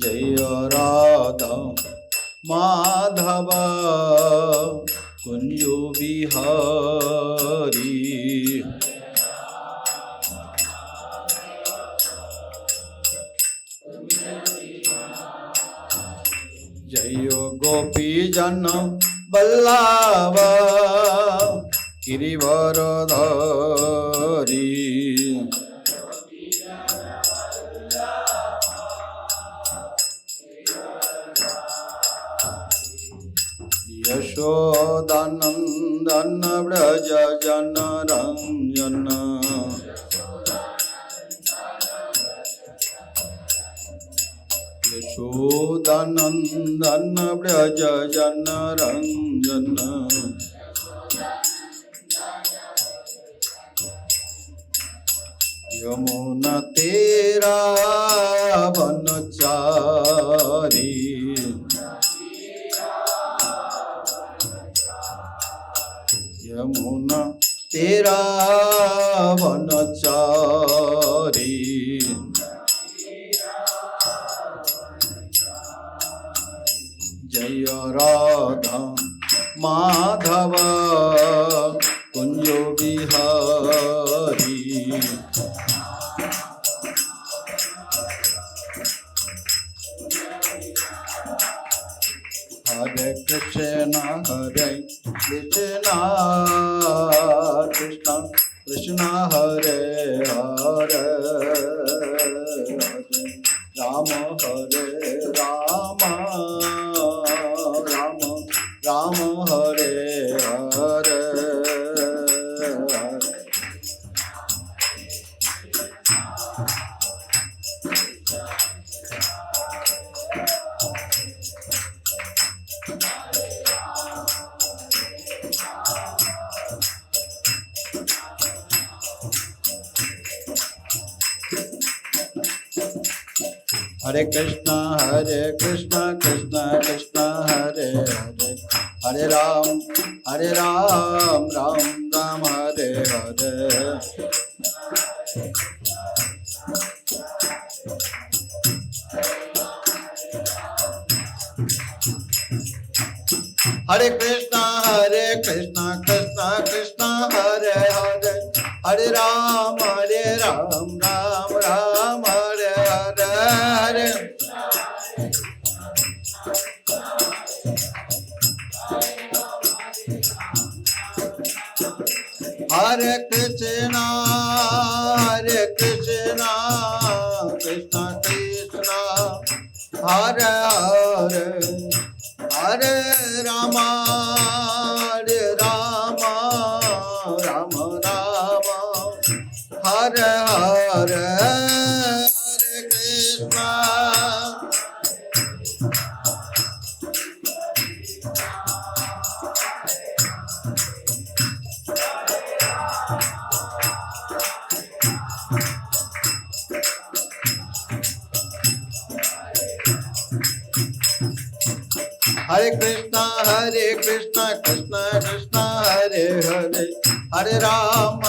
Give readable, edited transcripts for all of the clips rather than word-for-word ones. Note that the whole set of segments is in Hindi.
जय राधा माधव कुंज बिहारी। जय गोपी जन बल्लभ गिरिवरधारी। यशोदानंदन व्रज जन रंजन। यशोदानंदन व्रज जन रंजन। यमुना तेरा वनचारी। यमुना तेरा वनचारी। जय राधा माधव कुंज बिहारी। हरे कृष्ण कृष्ण कृष्ण हरे हरे, राम हरे राम राम राम हरे हरे। हरे कृष्णा कृष्ण कृष्ण हरे हरे, हरे राम राम राम हरे हरे। हरे कृष्णा कृष्ण कृष्ण हरे हरे, हरे राम राम राम हरे हरे। हरे कृष्णा कृष्ण कृष्ण हरे हरे, हरे राम राम राम राम हरे हरे। हरे कृष्णा हरे कृष्णा कृष्ण कृष्ण हरे हरे, हरे राम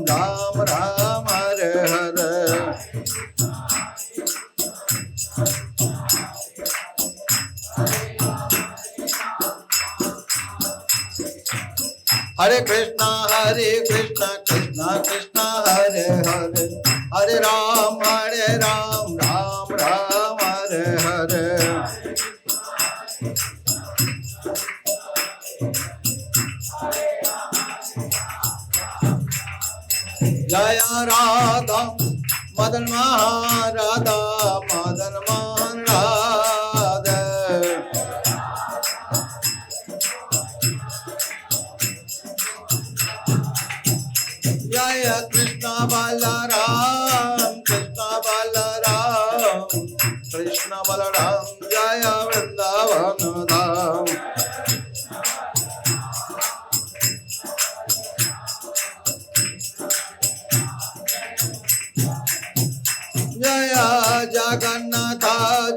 राम राम हरे हरे। हरे कृष्णा कृष्ण कृष्ण हरे हरे, हरे राम राम राम हरे हरे। जय राधा मदन मोहन राधा मदन मोहन राधा। जय कृष्ण बलराम कृष्ण बलराम जय वृंदावन धाम। जय जगन्नाथ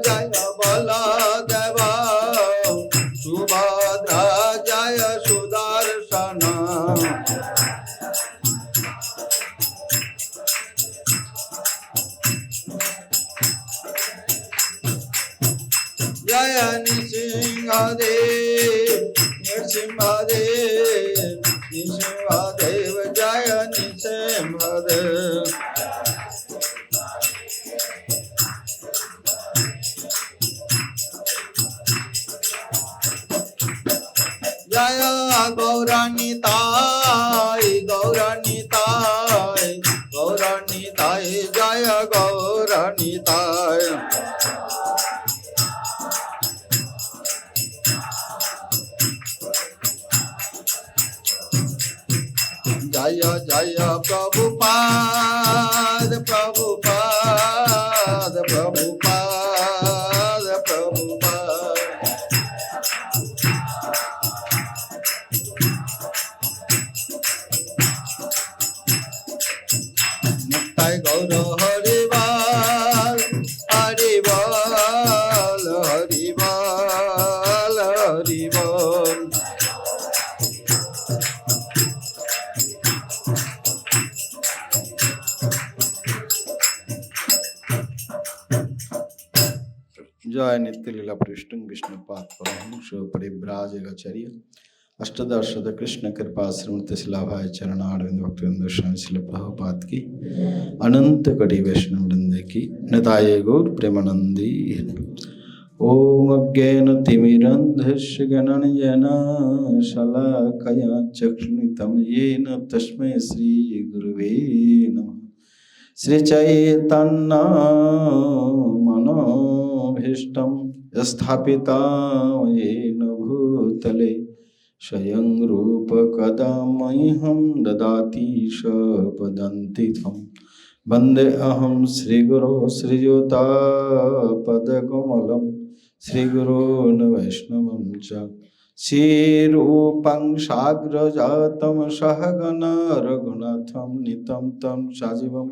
जय बलदेव, सुभद्रा जय सुदर्शन। जय नृसिंहदेव नृसिंहदेव नृसिंहदेव जय नृसिंहदेव जय गौरानिताय गौरानिताय गौरानिताय जय गौरानिताय जय जय प्रभुपाद प्रभुपाद प्रभुपाद प्रभुपाद मुक्ताय गौर हरिवाल हरिवाल हरिवाल हरिवाल जय नित्य लीला पृष्ठं विष्णुपाद परमहंस परिव्राजकाचार्य अष्टदर्शद कृष्ण कृपा श्रीमती शिलाभाई चरणारविंद भक्तवृंद स्वामी शिल प्रभुपाद की अनंत कटी वैष्णव वृंद की निताय गौर प्रेमानंदी ओम अज्ञान तिमिरंधस्य गणनजना शलाकया चक्षुरुन्मिलितं येन तस्मै श्री गुरुवे नमः श्री चैतन्य मनोभीष्टं स्थापितं येन भूतले स्वयं रूप कदा मह्यं ददाति स्वपदान्तिकं वन्दे अहं श्रीगुरो श्रीयुतापदकमलं श्रीगुरून् वैष्णवं च श्रीरूपं साग्रजातं सहगण रघुनाथं नितं तं सजीवं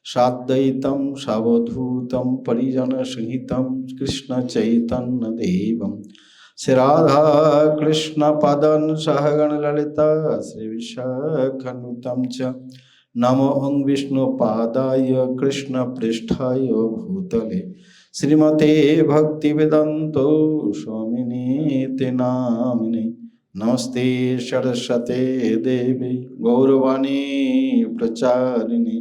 साद्वैतं सावधूतं परिजनसहितं कृष्णचैतन्यदेवं श्री राधा कृष्ण पदं सहगण ललिता श्री विशाखान्वितं च नमो विष्णुपादाय कृष्ण पृष्ठाय भूतले श्रीमते भक्तिवेदान्तो स्वामिनीति नामिने नमस्ते सरस्वते देवी गौरवाणी प्रचारिणे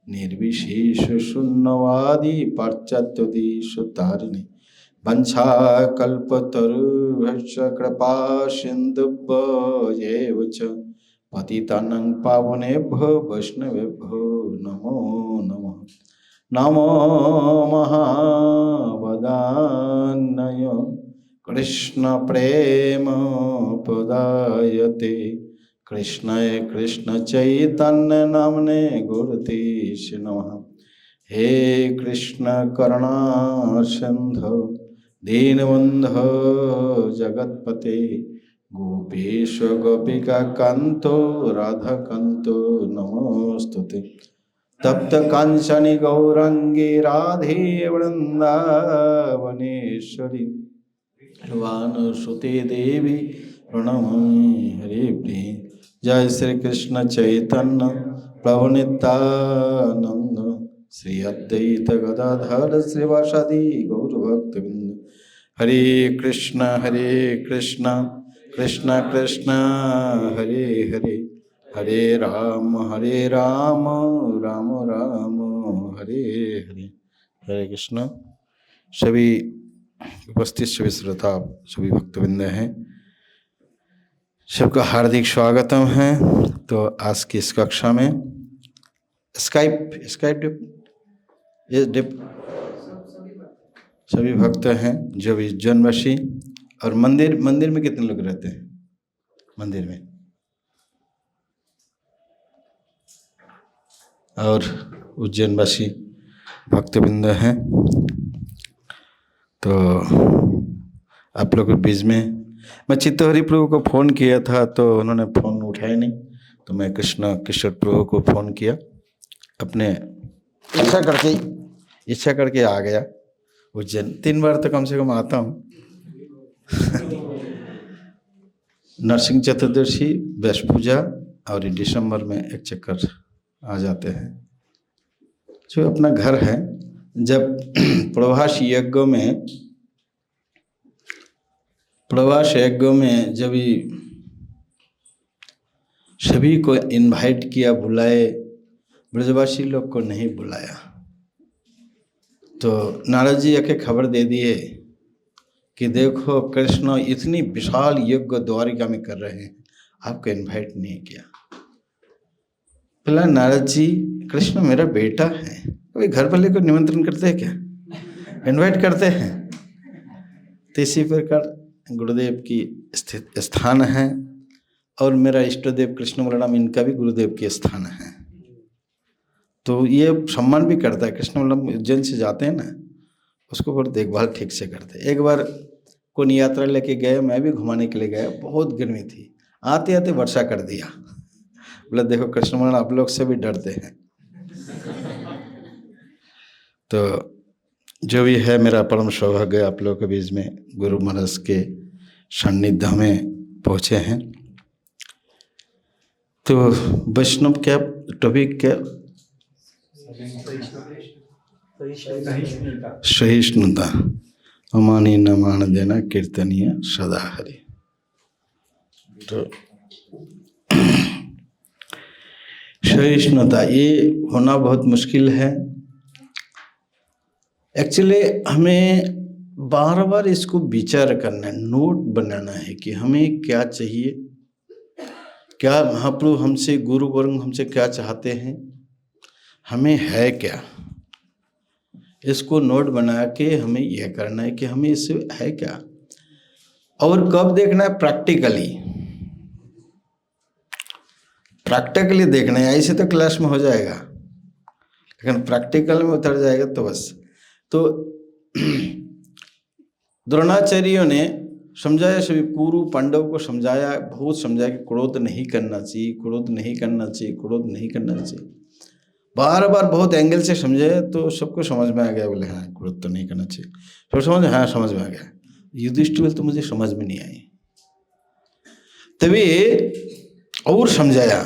निर्विशेष शून्यवादी पाश्चात्यदेशतारिणे वंशाकल्पतरुभ्यश्च कृपा सिन्धुभ्येव च पतितानां पावनेभ्यो वैष्णवेभ्यो नमो नमः नमो महावदान्यय कृष्ण प्रेम प्रदायते कृष्णाय कृष्ण चैतन्य नामने गुरुते नमः हे कृष्ण करुणा सिंधु दीनबन्धो जगत्पते गोपेश गोपिका कांतो राधा कांतो नमोस्तुते तप्त कांचनी गौरांगी राधे वृंदावनेश्वरी वानुसुते देवी प्रणमामि हरे प्रिय जय श्री कृष्ण चैतन्य प्रभु नित्यानंद श्री अद्वैत गदाधर श्रीवासादि गौरभक्तवृंद हरे कृष्ण कृष्ण कृष्ण हरे हरे हरे राम राम राम हरे हरे हरे कृष्ण। सभी उपस्थित सभी श्रोता सभी भक्तवृंद हैं, सबका हार्दिक स्वागतम है। तो आज की इस कक्षा में स्काइप डिप सभी भक्त हैं जो भी उज्जैनवासी और मंदिर में कितने लोग रहते हैं? मंदिर में और उज्जैनवासी भक्तवृंद हैं। तो आप लोग के बीच में मैं चित्तहरि प्रभु को फ़ोन किया था तो उन्होंने फ़ोन उठाया नहीं, तो मैं कृष्ण किशोर प्रभु को फ़ोन किया, अपने इच्छा करके आ गया उज्जैन। 3 बार तो कम से कम आता हूँ। नरसिंह चतुर्दशी, व्यास पूजा और दिसंबर में एक चक्कर आ जाते हैं। जो अपना घर है, जब प्रभास यज्ञ में प्रवास यज्ञों में जब सभी को इनवाइट किया, बुलाए, ब्रजवासी लोग को नहीं बुलाया, तो नारद जी आके खबर दे दिए कि देखो कृष्ण इतनी विशाल यज्ञ द्वारिका में कर रहे हैं, आपको इनवाइट नहीं किया। बोला नारद जी, कृष्ण मेरा बेटा है, अभी घर वाले को निमंत्रण करते हैं क्या, इनवाइट करते हैं? तो इसी प्रकार गुरुदेव की स्थित स्थान है, और मेरा इष्ट देव कृष्ण बलराम, इनका भी गुरुदेव के स्थान है, तो ये सम्मान भी करता है। कृष्ण बलराम उज्जैन से जाते हैं ना, उसको बहुत देखभाल ठीक से करते हैं। एक बार कौन यात्रा लेके गए, मैं भी घुमाने के लिए गया, बहुत गर्मी थी, आते आते वर्षा कर दिया। बोला देखो कृष्ण बलराम आप लोग से भी डरते हैं। तो जो भी है, मेरा परम सौभाग्य आप लोगों के बीच में गुरु महाराज के सान्निध्य में पहुँचे हैं। तो वैष्णव क्या टॉपिक, क्या सहिष्णुता, अमानी न मान देना, कीर्तनीय सदा हरि। तो सहिष्णुता ये होना बहुत मुश्किल है। एक्चुअली हमें बार बार इसको विचार करना है, नोट बनाना है कि हमें क्या चाहिए, क्या महाप्रभु हमसे, गुरु वर्ग हमसे क्या चाहते हैं, हमें है क्या। इसको नोट बना के हमें यह करना है कि हमें इससे है क्या, और कब देखना है, प्रैक्टिकली। प्रैक्टिकली देखना है, ऐसे तो क्लास में हो जाएगा, लेकिन प्रैक्टिकल में उतर जाएगा तो बस। तो द्रोणाचार्यों ने समझाया, सभी कुरु पांडव को समझाया, बहुत समझाया कि क्रोध नहीं करना चाहिए, क्रोध नहीं करना चाहिए, क्रोध नहीं करना चाहिए। बार बार बहुत एंगल से समझे तो सबको समझ में आ गया, बोले हाँ क्रोध तो नहीं करना चाहिए। फिर समझ, हाँ समझ में आ गया। युधिष्ठिर तो मुझे समझ में नहीं आई, तभी और समझाया,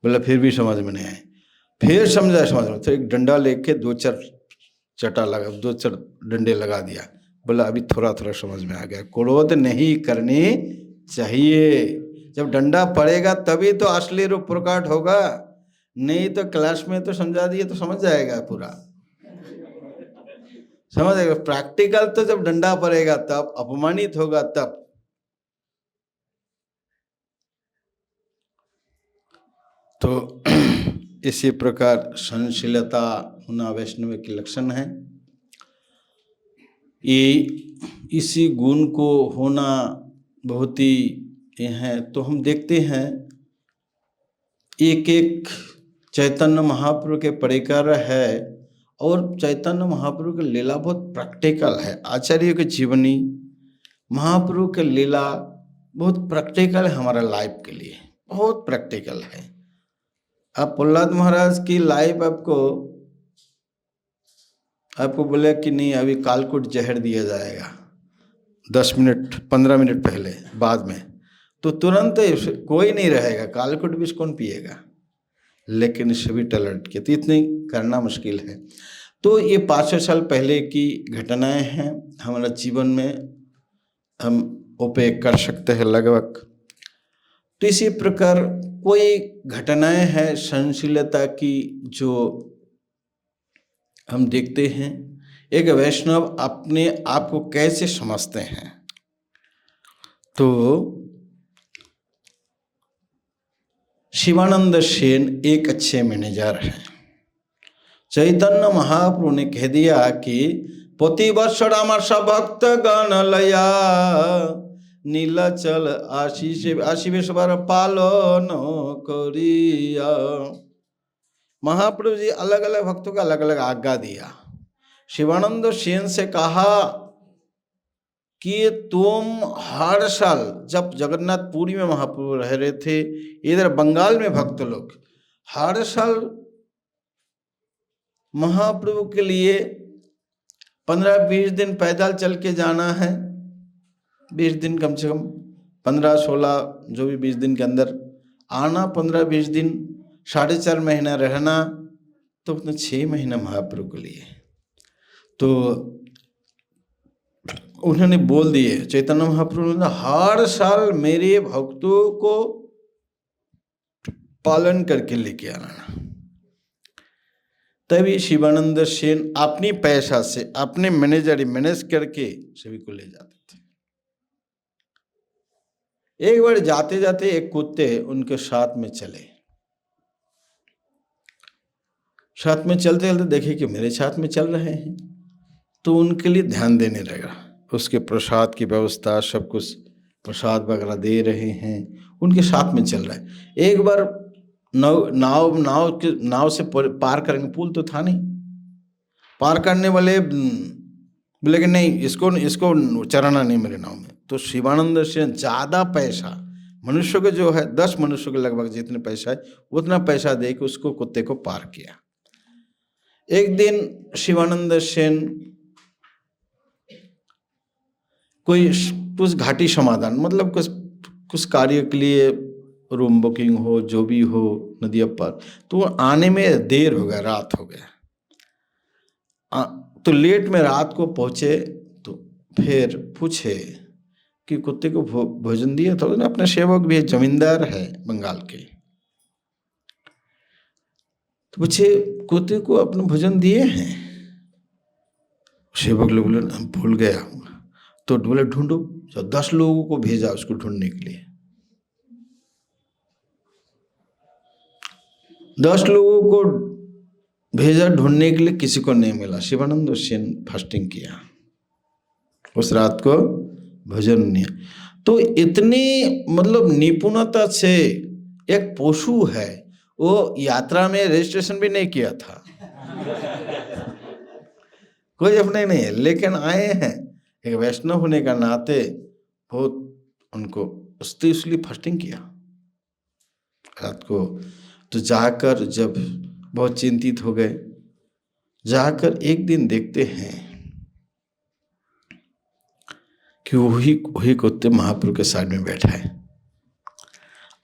बोला फिर भी समझ में नहीं आई। फिर समझाया, समझ में, तो एक डंडा लेके दो चार डंडे लगा दिया, बोला अभी थोड़ा थोड़ा समझ में आ गया, क्रोध नहीं करनी चाहिए। जब डंडा पड़ेगा तभी तो असली रूप प्रकट होगा, नहीं तो क्लास में तो समझा दिए तो समझ जाएगा, पूरा समझ जाएगा। प्रैक्टिकल तो जब डंडा पड़ेगा तब, अपमानित होगा तब। तो इसी प्रकार सहनशीलता होना वैष्णव के लक्षण है। ये इसी गुण को होना बहुत ही ये है। तो हम देखते हैं एक एक चैतन्य महाप्रभु के परिकर है, और चैतन्य महाप्रभु की लीला बहुत प्रैक्टिकल है। आचार्य की जीवनी, महाप्रभु की लीला बहुत प्रैक्टिकल है, हमारा लाइफ के लिए बहुत प्रैक्टिकल है। अब प्रहलाद महाराज की लाइफ आपको बोले कि नहीं अभी कालकूट जहर दिया जाएगा 10 मिनट 15 मिनट पहले, बाद में तो तुरंत कोई नहीं रहेगा, कालकूट विष कौन पिएगा, लेकिन सभी टलट के, तो इतनी करना मुश्किल है। तो ये 500 साल पहले की घटनाएं हैं, हमारा जीवन में हम उपयोग कर सकते हैं लगभग। तो इसी प्रकार कोई घटनाएं हैं सहनशीलता की जो हम देखते हैं। एक वैष्णव अपने आप को कैसे समझते हैं, तो शिवानंद सेन एक अच्छे मैनेजर हैं। चैतन्य महाप्रभु ने कह दिया कि प्रतिवर्ष আমার भक्त गण लया नीलाचल आशीष बार पालन करिया। महाप्रभु जी अलग अलग भक्तों का अलग अलग आज्ञा दिया। शिवानंद सेन से कहा कि तुम हर साल, जब जगन्नाथपुरी में महाप्रभु रह रहे थे, इधर बंगाल में भक्त लोग हर साल महाप्रभु के लिए 15-20 दिन पैदल चल के जाना है। 20 दिन कम से कम, 15-16 जो भी 20 दिन के अंदर आना, 15-20 दिन, 4.5 महीना रहना, तो उतना 6 महीना महाप्रभु के लिए। तो उन्होंने बोल दिए, चैतन्य महाप्रभु ने हर साल मेरे भक्तों को पालन करके लेके आना। तभी शिवानंद सेन अपनी पैसा से अपने मैनेज करके सभी को ले जाते थे। एक बार जाते जाते एक कुत्ते उनके साथ में चले, साथ में चलते चलते देखे कि मेरे साथ में चल रहे हैं, तो उनके लिए ध्यान देने लगा। उसके प्रसाद की व्यवस्था, सब कुछ प्रसाद वगैरह दे रहे हैं, उनके साथ में चल रहा है। एक बार नाव से पार करेंगे, पुल तो था नहीं, पार करने वाले बोले कि नहीं, इसको चराना नहीं मेरे नाव में। तो शिवानंद से ज़्यादा पैसा, मनुष्य के जो है 10 मनुष्य के लगभग जितने पैसा है उतना पैसा दे के उसको कुत्ते को पार किया। एक दिन शिवानंद सेन कोई कुछ घाटी समाधान, मतलब कुछ कार्य के लिए रूम बुकिंग हो, जो भी हो, नदिया पर, तो आने में देर हो गया, रात हो गया। तो लेट में रात को पहुंचे, तो फिर पूछे कि कुत्ते को भोजन दिया था ना? अपने सेवक भी जमींदार है बंगाल के, तो पूछे कुत्ते को अपने भोजन दिए हैं? सेवक लोग बोले भूल गया। तो बोले ढूंढो, तो 10 लोगों को भेजा उसको ढूंढने के लिए। 10 लोगों को भेजा ढूंढने के लिए, किसी को नहीं मिला। शिवानंद सेन फास्टिंग किया, उस रात को भोजन नहीं। तो इतनी मतलब निपुणता से, एक पशु है, वो यात्रा में रजिस्ट्रेशन भी नहीं किया था कोई अपने नहीं है, लेकिन आए हैं एक वैष्णव होने का नाते, बहुत उनको इसलिए फास्टिंग किया रात को। तो जाकर जब बहुत चिंतित हो गए, जाकर एक दिन देखते हैं कि वही कुत्ते महाप्रभु के साइड में बैठा है,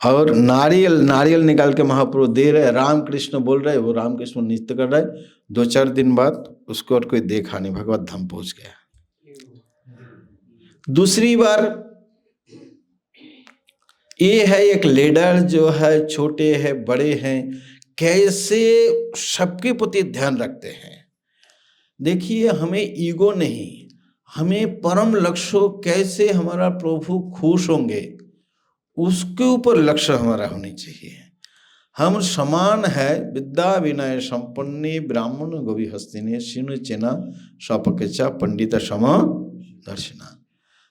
और नारियल निकाल के महाप्रभु दे रहे, रामकृष्ण बोल रहे, वो रामकृष्ण नृत्य कर रहे। 2-4 दिन बाद उसको और कोई देखा नहीं, भगवत धाम पहुंच गया। दूसरी बार ये है एक लीडर जो है, छोटे हैं बड़े हैं, कैसे सबके प्रति ध्यान रखते हैं। देखिए, हमें ईगो नहीं, हमें परम लक्ष्य, कैसे हमारा प्रभु खुश होंगे उसके ऊपर लक्ष्य हमारा होनी चाहिए। हम समान है, विद्या विनय संपन्नी ब्राह्मण गोवी हस्तिनी शिनु चेना सपकेचा पंडित सम दर्शना।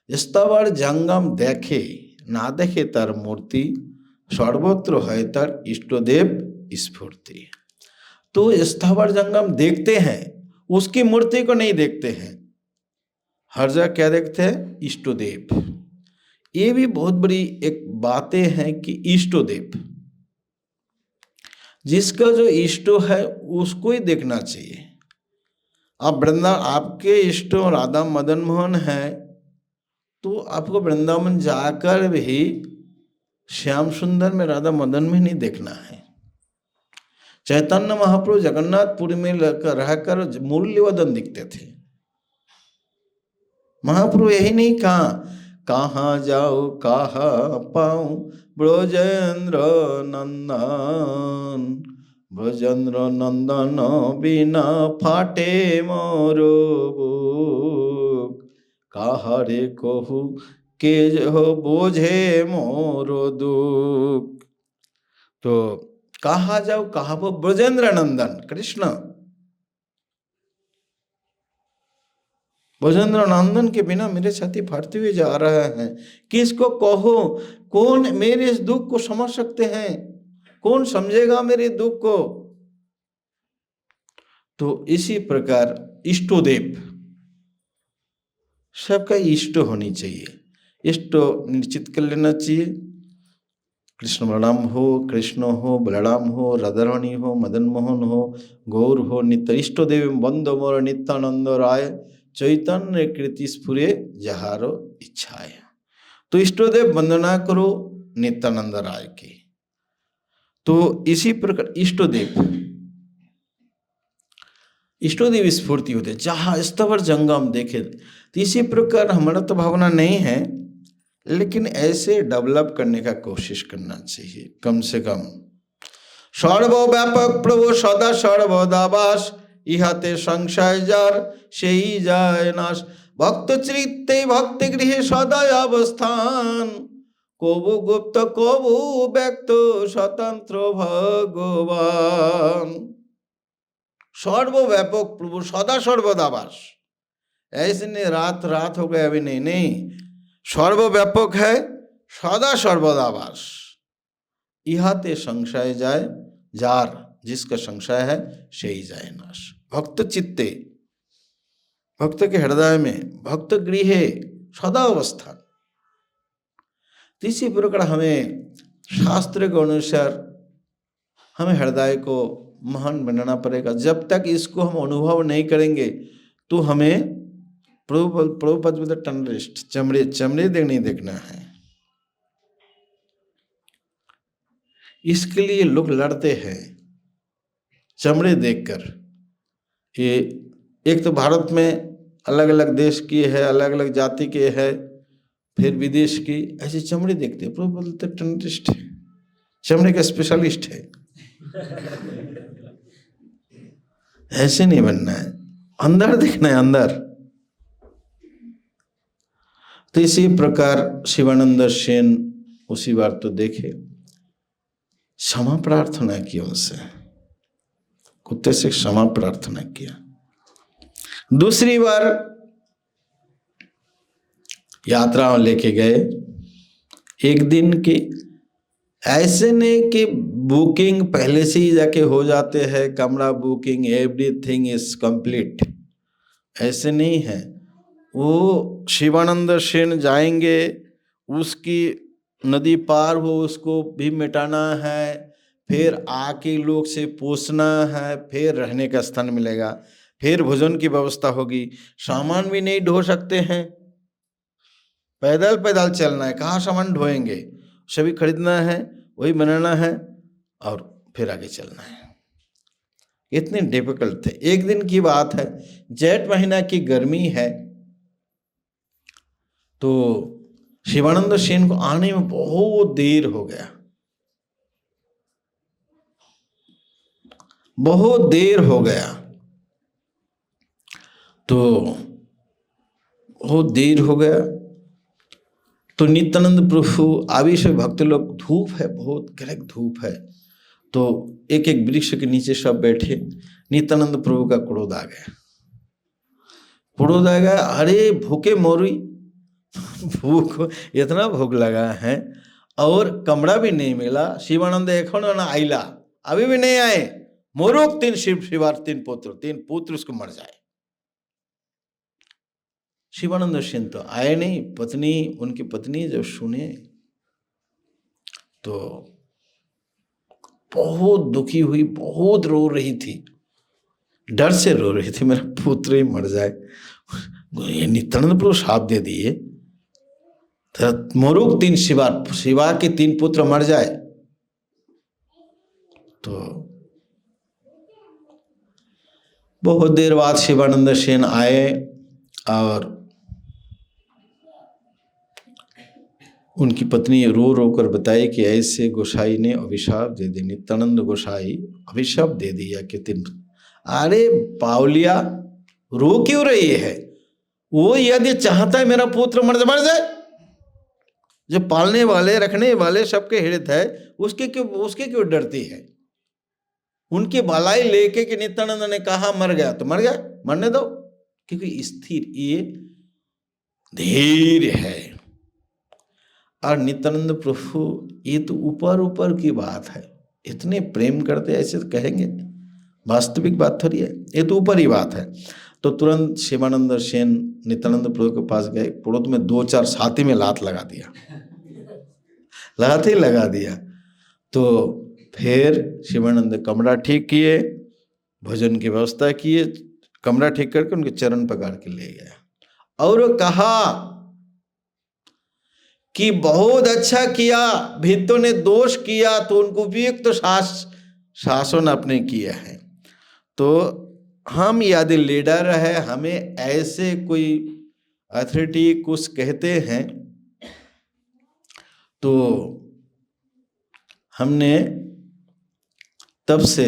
स्तवर जंगम देखे ना देखे तार मूर्ति, सर्वत्र है तार इष्टदेव स्फूर्ति। तो स्थावर जंगम देखते हैं, उसकी मूर्ति को नहीं देखते हैं, हर जगह क्या देखते हैं? इष्टदेव। ये भी बहुत बड़ी एक बातें हैं कि इष्टदेव, जिसका जो इष्ट है उसको ही देखना चाहिए। आप वृंदावन, आपके इष्ट राधा मदन मोहन है, तो आपको वृंदावन जाकर भी श्याम सुंदर में राधा मदन में नहीं देखना है। चैतन्य महाप्रभु जगन्नाथपुरी में रहकर मुरलीवदन दिखते थे। महाप्रभु यही नहीं कहा, कहाँ जाओ कहाँ पाऊं ब्रजेंद्र नंदन, ब्रजेंद्र नंदन बिना फाटे मोरो बुक, काहरे कहू के जो बोझे मोरो दुख। तो कहाँ जाओ कहाँ वो ब्रजेंद्र नंदन कृष्ण, ब्रजेंद्र नंदन के बिना मेरे छाती फाड़ते हुए जा रहे हैं। किसको कहो, कौन मेरे इस दुख को समझ सकते हैं, कौन समझेगा मेरे दुख को। तो इसी प्रकार इष्टदेव, सबका इष्ट होनी चाहिए, इष्ट निश्चित कर लेना चाहिए। कृष्ण बलराम हो, कृष्ण हो, बलराम हो, राधारानी हो, मदन मोहन हो, गौर हो, नित्य इष्ट देव बंद मोर नित्यानंद राय, चैतन्य कृति स्फुरे जहारो इच्छाए। तो इष्टदेव वंदना करो नित्यानंद राय की। तो इसी प्रकार इष्टदेव, इष्टोदेव स्फूर्ति होते, जहाँ स्थावर जंगम देखे। तो इसी प्रकार हमारा तो भावना नहीं है, लेकिन ऐसे डेवलप करने का कोशिश करना चाहिए कम से कम। सर्वव्यापक प्रभु सदा सर्वदावास, इहाते संशय जार से ही जाए नाश। भक्त चित्ते भक्ति गृह सदा अवस्थान, कबु गुप्त कबु व्यक्त स्वतंत्र भगवान। सर्वव्यापक प्रभु सदा सर्वदावास, ऐसे नहीं रात रात हो गए अभी, नहीं नहीं, सर्वव्यापक है, सदा सर्वदावास। इहाते संशय जाए जार, जिसका संशय है से ही जाए नाश। भक्त चित्ते, भक्त के हृदय में, भक्त गृह सदा अवस्थान। इसी प्रकार हमें शास्त्र के अनुसार हमें हृदय को महान बनाना पड़ेगा। जब तक इसको हम अनुभव नहीं करेंगे तो हमें प्रभुपद में टनलिस्ट चमड़े चमड़े नहीं देखना है। इसके लिए लोग लड़ते हैं चमड़े देखकर। ये एक तो भारत में अलग अलग देश की है, अलग अलग जाति के है, फिर विदेश की, ऐसे चमड़े देखते हैं। प्रभु बोलते टनलिस्ट है, चमड़े का स्पेशलिस्ट है। ऐसे नहीं बनना है, अंदर देखना है, अंदर। तो इसी प्रकार शिवानंद सेन उसी बार तो देखे, क्षमा प्रार्थना की उनसे, कुत्ते से क्षमा प्रार्थना किया। दूसरी बार यात्रा लेके गए, एक दिन की, ऐसे नहीं कि बुकिंग पहले से ही जाके हो जाते हैं, कमरा बुकिंग, एवरीथिंग इज कंप्लीट, ऐसे नहीं है। वो शिवानंद सेन जाएंगे, उसकी नदी पार हो उसको भी मिटाना है, फिर आके लोग से पूछना है, फिर रहने का स्थान मिलेगा, फिर भोजन की व्यवस्था होगी, सामान भी नहीं ढो सकते हैं, पैदल पैदल चलना है, कहाँ सामान ढोएंगे, सभी खरीदना है, वही बनाना है और फिर आगे चलना है। इतने डिफिकल्ट थे। एक दिन की बात है, जेठ महीना की गर्मी है, तो शिवानंद सेन को आने में बहुत देर हो गया, बहुत देर हो गया। तो बहुत देर हो गया तो नित्यानंद प्रभु आवेश भक्त लोग, धूप है, बहुत कड़क धूप है, तो एक एक वृक्ष के नीचे सब बैठे। नित्यानंद प्रभु का क्रोध आ गया, क्रोध आ गया, अरे भूखे मोरी, भूख, इतना भूख लगा है और कमरा भी नहीं मिला। शिवानंद एखोन ना आइला, अभी भी नहीं आए, मोरुक तीन शिवार तीन पुत्र उसको मर जाए। शिवानंद सेन तो आए नहीं। पत्नी, उनकी पत्नी जब सुने तो बहुत दुखी हुई, बहुत रो रही थी, डर से रो रही थी, मेरा पुत्र ही मर जाए। ये नित्यानंद प्रभु शाप दे दिए, मोरुक तीन शिवार के 3 पुत्र मर जाए। तो बहुत देर बाद शिवानंद सेन आए और उनकी पत्नी रो रो कर बताई कि ऐसे गोसाई ने अभिशाप दे दिया, नित्यानंद गोसाई अभिशाप दे दिया कि 3। अरे बावलिया, रो क्यों रही है? वो यदि चाहता है मेरा पुत्र मर जाए, जो पालने वाले रखने वाले सबके हृदय है, उसके क्यों डरती है? उनकी भलाई लेके कि नित्यानंद ने कहा मर गया तो मर गया, मरने दो, क्योंकि स्थिर ये धीर है। और नित्यानंद प्रभु ये तो ऊपर ऊपर की बात है, इतने प्रेम करते ऐसे तो कहेंगे, वास्तविक बात थोड़ी है, ये तो ऊपर ही बात है। तो तुरंत शिवानंद सेन नित्यानंद प्रभु के पास गए, पुरोहित में 2-4 छाती में लात लगा दिया, लात ही लगा दिया। तो फिर शिवानंद कमरा ठीक किए, भोजन की व्यवस्था किए, कमरा ठीक करके उनके चरण पकड़ के ले गया और कहा कि बहुत अच्छा किया, भित्तों ने दोष किया तो उनको उपयुक्त तो शासन आपने किया है, तो हम यदि लीडर है, हमें ऐसे कोई अथॉरिटी कुछ कहते हैं तो हमने तब से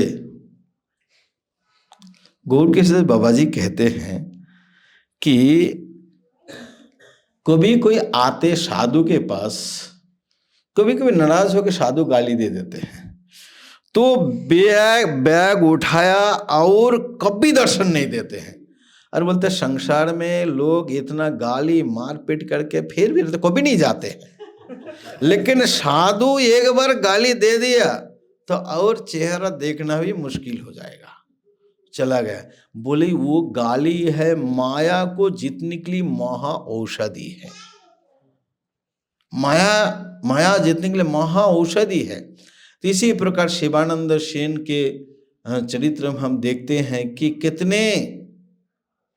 गौर के साथ बाबा जी कहते हैं कि कभी कोई आते साधु के पास, कभी कभी नाराज होकर साधु गाली दे देते हैं, तो बैग उठाया और कभी दर्शन नहीं देते हैं। और बोलते संसार में लोग इतना गाली मारपीट करके फिर भी तो कभी नहीं जाते हैं, लेकिन साधु एक बार गाली दे दिया तो और चेहरा देखना भी मुश्किल हो जाएगा, चला गया। बोले वो गाली है माया को जीतने के लिए महा औषधि है, माया जीतने के लिए महा औषधि है। तो इसी प्रकार शिवानंद सेन के चरित्र में हम देखते हैं कि कितने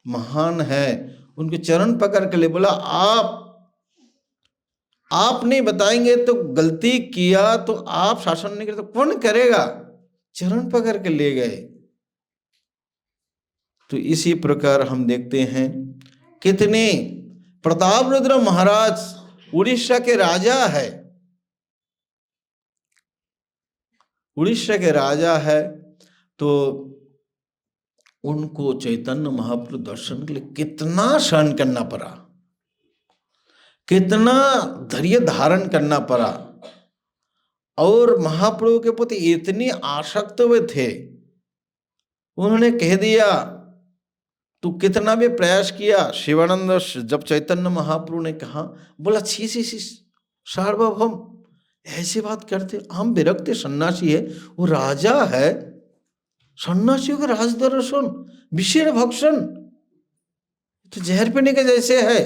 महान है। उनके चरण पकड़ के ले बोला आप नहीं बताएंगे तो गलती किया तो आप शासन नहीं करे तो कौन करेगा, चरण पकड़ के ले गए। तो इसी प्रकार हम देखते हैं कितने प्रतापरुद्र महाराज उड़ीसा के राजा है, उड़ीसा के राजा है, तो उनको चैतन्य महाप्रभु दर्शन के लिए कितना सहन करना पड़ा, कितना धैर्य धारण करना पड़ा। और महाप्रभु के प्रति इतनी आसक्त वे थे, उन्होंने कह दिया तू कितना भी प्रयास किया। शिवानंद जब चैतन्य महाप्रभु ने कहा, बोला छी सार्वभौम ऐसी बात करते, हम विरक्त सन्यासी है, वो राजा है, सन्यासियों का राज दर्शन विषय भक्षण तो जहर पीने के जैसे है।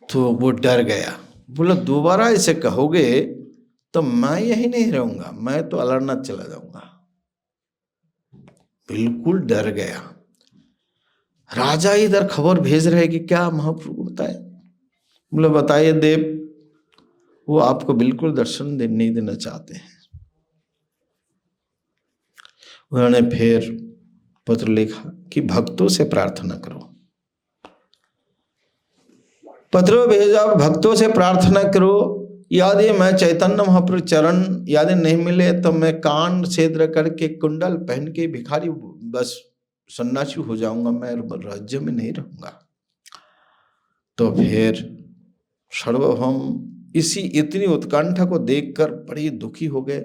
तो वो डर गया, बोला दोबारा ऐसे कहोगे तो मैं यही नहीं रहूंगा, मैं तो अलारनाथ चला जाऊंगा। बिल्कुल डर गया। राजा इधर खबर भेज रहे कि क्या महाप्रभु बताए, बोले बताइए देव, वो आपको बिल्कुल दर्शन नहीं देना चाहते हैं। उन्होंने फिर पत्र लिखा कि भक्तों से प्रार्थना करो, पत्र भेजा भक्तों से प्रार्थना करो, यदि मैं चैतन्य महाप्रभु चरण यदि नहीं मिले तो मैं कान छेद्र करके कुंडल पहन के भिखारी बस सन्यासी हो जाऊंगा, मैं राज्य में नहीं रहूंगा। तो फिर सार्वभौम इसी इतनी उत्कंठा को देखकर बड़े दुखी हो गए।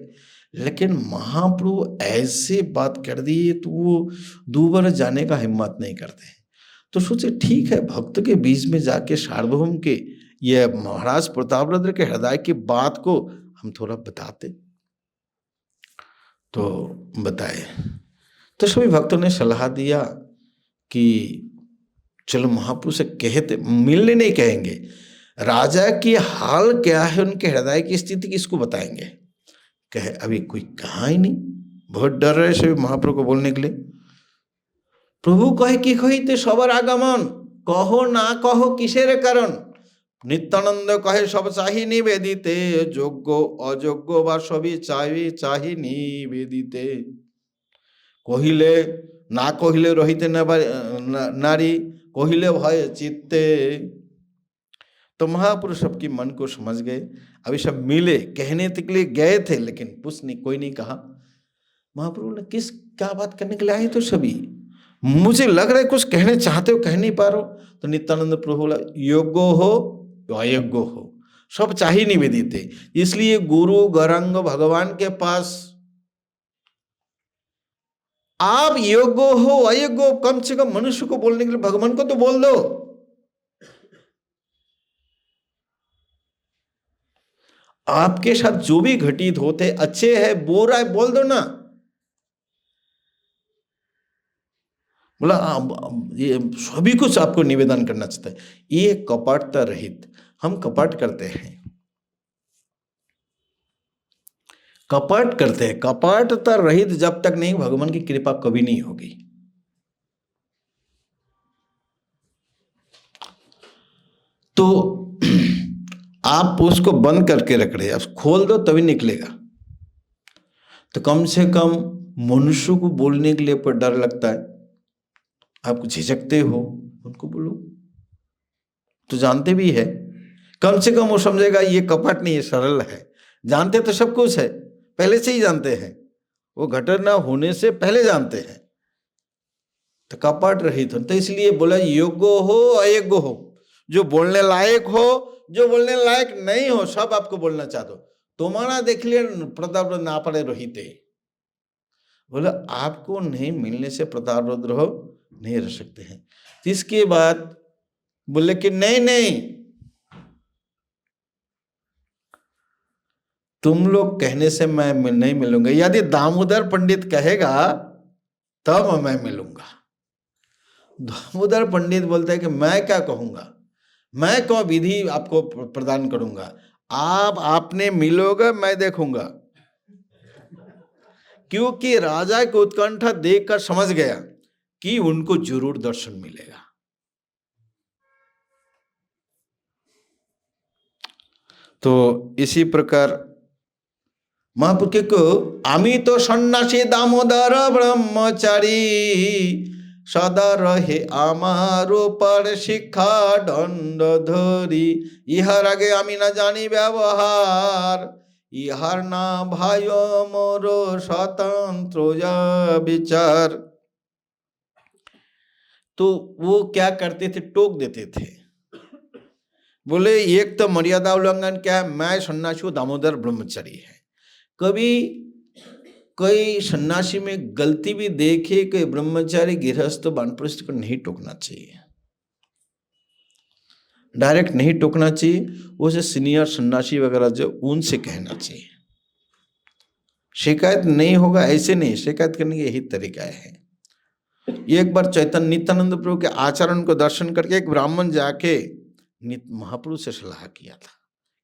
लेकिन महाप्रभु ऐसे बात कर दी तो वो दूबर जाने का हिम्मत नहीं करते। तो सोचे ठीक है, भक्त के बीच में जाके सार्वभौम के ये महाराज प्रतापरुद्र के हृदय की बात को हम थोड़ा बताते। तो बताए तो सभी भक्तों ने सलाह दिया कि चलो महाप्रभु से कहते, मिलने नहीं कहेंगे, राजा की हाल क्या है, उनके हृदय की स्थिति किसको बताएंगे। कहे अभी कोई कहा ही नहीं, बहुत डर रहे सभी महाप्रभु को बोलने के लिए। प्रभु कहे कि कहिते सबर आगमन, कहो ना कहो किसेर कारण, नित्यानंद कहे सब चाही निवेदिते, যোগ্য অযোগ্য বা সবই চাহি নিবেদিতে, কহিলে না কহিলে রহিতে নারী, কহিले भय चित्ते। तो महापुरुष सबकी मन को समझ गए। अभी सब मिले, कहने तक लिए गए थे लेकिन कुछ नहीं, कोई नहीं कहा। महाप्रभु ने किस क्या बात करने के लिए आए, तो सभी मुझे लग रहा है कुछ कहने चाहते हो, कह नहीं पा रहे हो। तो नित्यानंद प्रभु बोला योग्य हो अयोग्य हो सब चाही निवेदिते, इसलिए गुरु गौरांग भगवान के पास आप योग्य हो अयोग्य हो, कम से कम मनुष्य को बोलने के लिए भगवान को तो बोल दो। आपके साथ जो भी घटित होते, अच्छे है बुरा है, बोल दो ना। बोला ये सभी कुछ आपको निवेदन करना चाहता है, ये कपटता रहित। हम कपट करते हैं, कपट करते हैं, कपटता रहित जब तक नहीं, भगवान की कृपा कभी नहीं होगी। तो आप उसको बंद करके रख रहे, अब खोल दो तभी निकलेगा। तो कम से कम मनुष्य को बोलने के लिए पर डर लगता है, आप झिझकते हो, उनको बोलो। तो जानते भी है, कम से कम वो समझेगा ये कपट नहीं है, सरल है। जानते तो सब कुछ है, पहले से ही जानते हैं, वो घटना होने से पहले जानते हैं, तो कपट रहित हो। तो इसलिए बोला योग्य हो अयोग्य हो, जो बोलने लायक हो, जो बोलने लायक नहीं हो, सब आपको बोलना चाहते हो। तुम्हारा देख लिया प्रताप ना पड़े रोहिते, बोला आपको नहीं मिलने से प्रताप रुद्र हो नहीं रह सकते हैं। इसके बाद बोले कि नहीं नहीं, तुम लोग कहने से मैं नहीं मिलूंगा, यदि दामोदर पंडित कहेगा तब मैं मिलूंगा। दामोदर पंडित बोलता है कि मैं क्या कहूंगा, मैं कौन विधि आपको प्रदान करूंगा, आपने मिलोगे मैं देखूंगा। क्योंकि राजा की उत्कंठा देखकर समझ गया कि उनको जरूर दर्शन मिलेगा। तो इसी प्रकार महापुरुष को आमी तो सन्यासी दामोदर ब्रह्मचारी, सदा रहे आमारो पर शिक्षा दंड धरी, इहार आगे आमी ना जानी व्यवहार, इहार ना भाइयो मोरो स्वतंत्र विचार। तो वो क्या करते थे, टोक देते थे, बोले एक तो मर्यादा उल्लंघन क्या है, मैं सन्यासी दामोदर ब्रह्मचारी है। कभी कोई सन्यासी में गलती भी देखे, कोई ब्रह्मचारी गृहस्थ वानप्रस्थ को नहीं टोकना चाहिए, डायरेक्ट नहीं टोकना चाहिए, उसे सीनियर सन्यासी वगैरह जो उनसे कहना चाहिए। शिकायत नहीं होगा ऐसे नहीं, शिकायत करने का यही तरीका है। एक बार चैतन्य नित्यानंद प्रभु के आचरण को दर्शन करके एक ब्राह्मण जाके महाप्रभु से सलाह किया था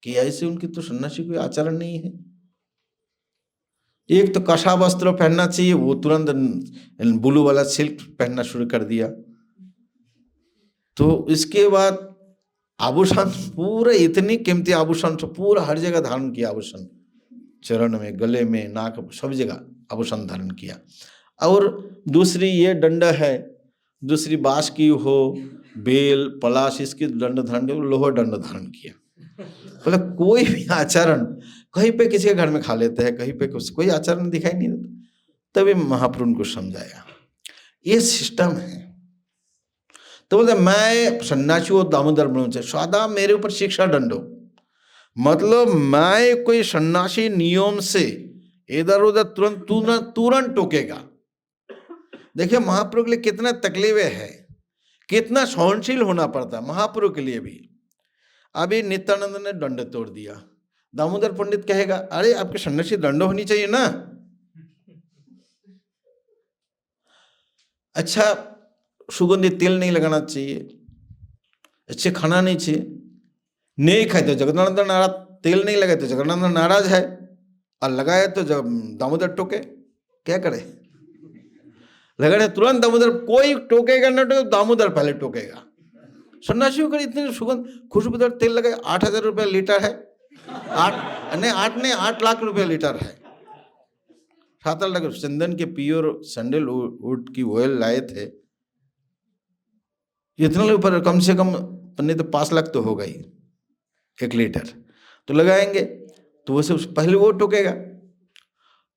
कि ऐसे उनकी तो सन्यासी कोई आचरण नहीं है। एक तो कसा वस्त्र पहनना चाहिए, वो तुरंत ब्लू वाला सिल्क पहनना शुरू कर दिया। तो इसके बाद आभूषण पूरे इतनी कीमती आभूषण पूरा हर जगह धारण किया, आभूषण चरण में, गले में, नाक, सब जगह आभूषण धारण किया। और दूसरी ये दंड है, दूसरी बांस की हो, बेल पलाश, इसकी दंड धारण किया, लोहा दंड धारण किया। बोले कोई भी आचरण कहीं पे किसी के घर में खा लेते हैं, कहीं पे कोई आचरण दिखाई नहीं देता। तभी महाप्रभु उनको समझाया ये सिस्टम है। तो बोलते मैं सन्यासी हो दामोदर ब्रह्मचारी, सदा मेरे ऊपर शिक्षा दंड हो, मतलब मैं कोई सन्यासी नियम से इधर उधर तुरंत टोकेगा। देखिए महाप्रभु के लिए कितना तकलीफें है, कितना सहनशील होना पड़ता है महाप्रभु के लिए भी। अभी नित्यानंद ने दंड तोड़ दिया, दामोदर पंडित कहेगा अरे आपके सन्यासी दंड होनी चाहिए ना। अच्छा सुगंधित तेल नहीं लगाना चाहिए, अच्छे खाना नहीं चाहिए, नहीं खाए तो जगदानंद नाराज, तेल नहीं लगाए तो जगदानंद नाराज है, और लगाए तो दामोदर टोके, क्या करे, लगाए तुरंत दामोदर, कोई टोकेगा ना तो दामोदर पहले टोकेगा। सन्यासियों का इतने सुगंध खुशबूदार तेल लगाए, 8,000 रुपये लीटर है, 8 लाख रुपये लीटर है। 7 लाख चंदन के प्योर सैंडलवुड की ऑयल लाए थे, इतना ऊपर कम से कम नहीं तो 5 लाख तो होगा ही 1 लीटर, तो लगाएंगे तो वो सब पहले वो टोकेगा।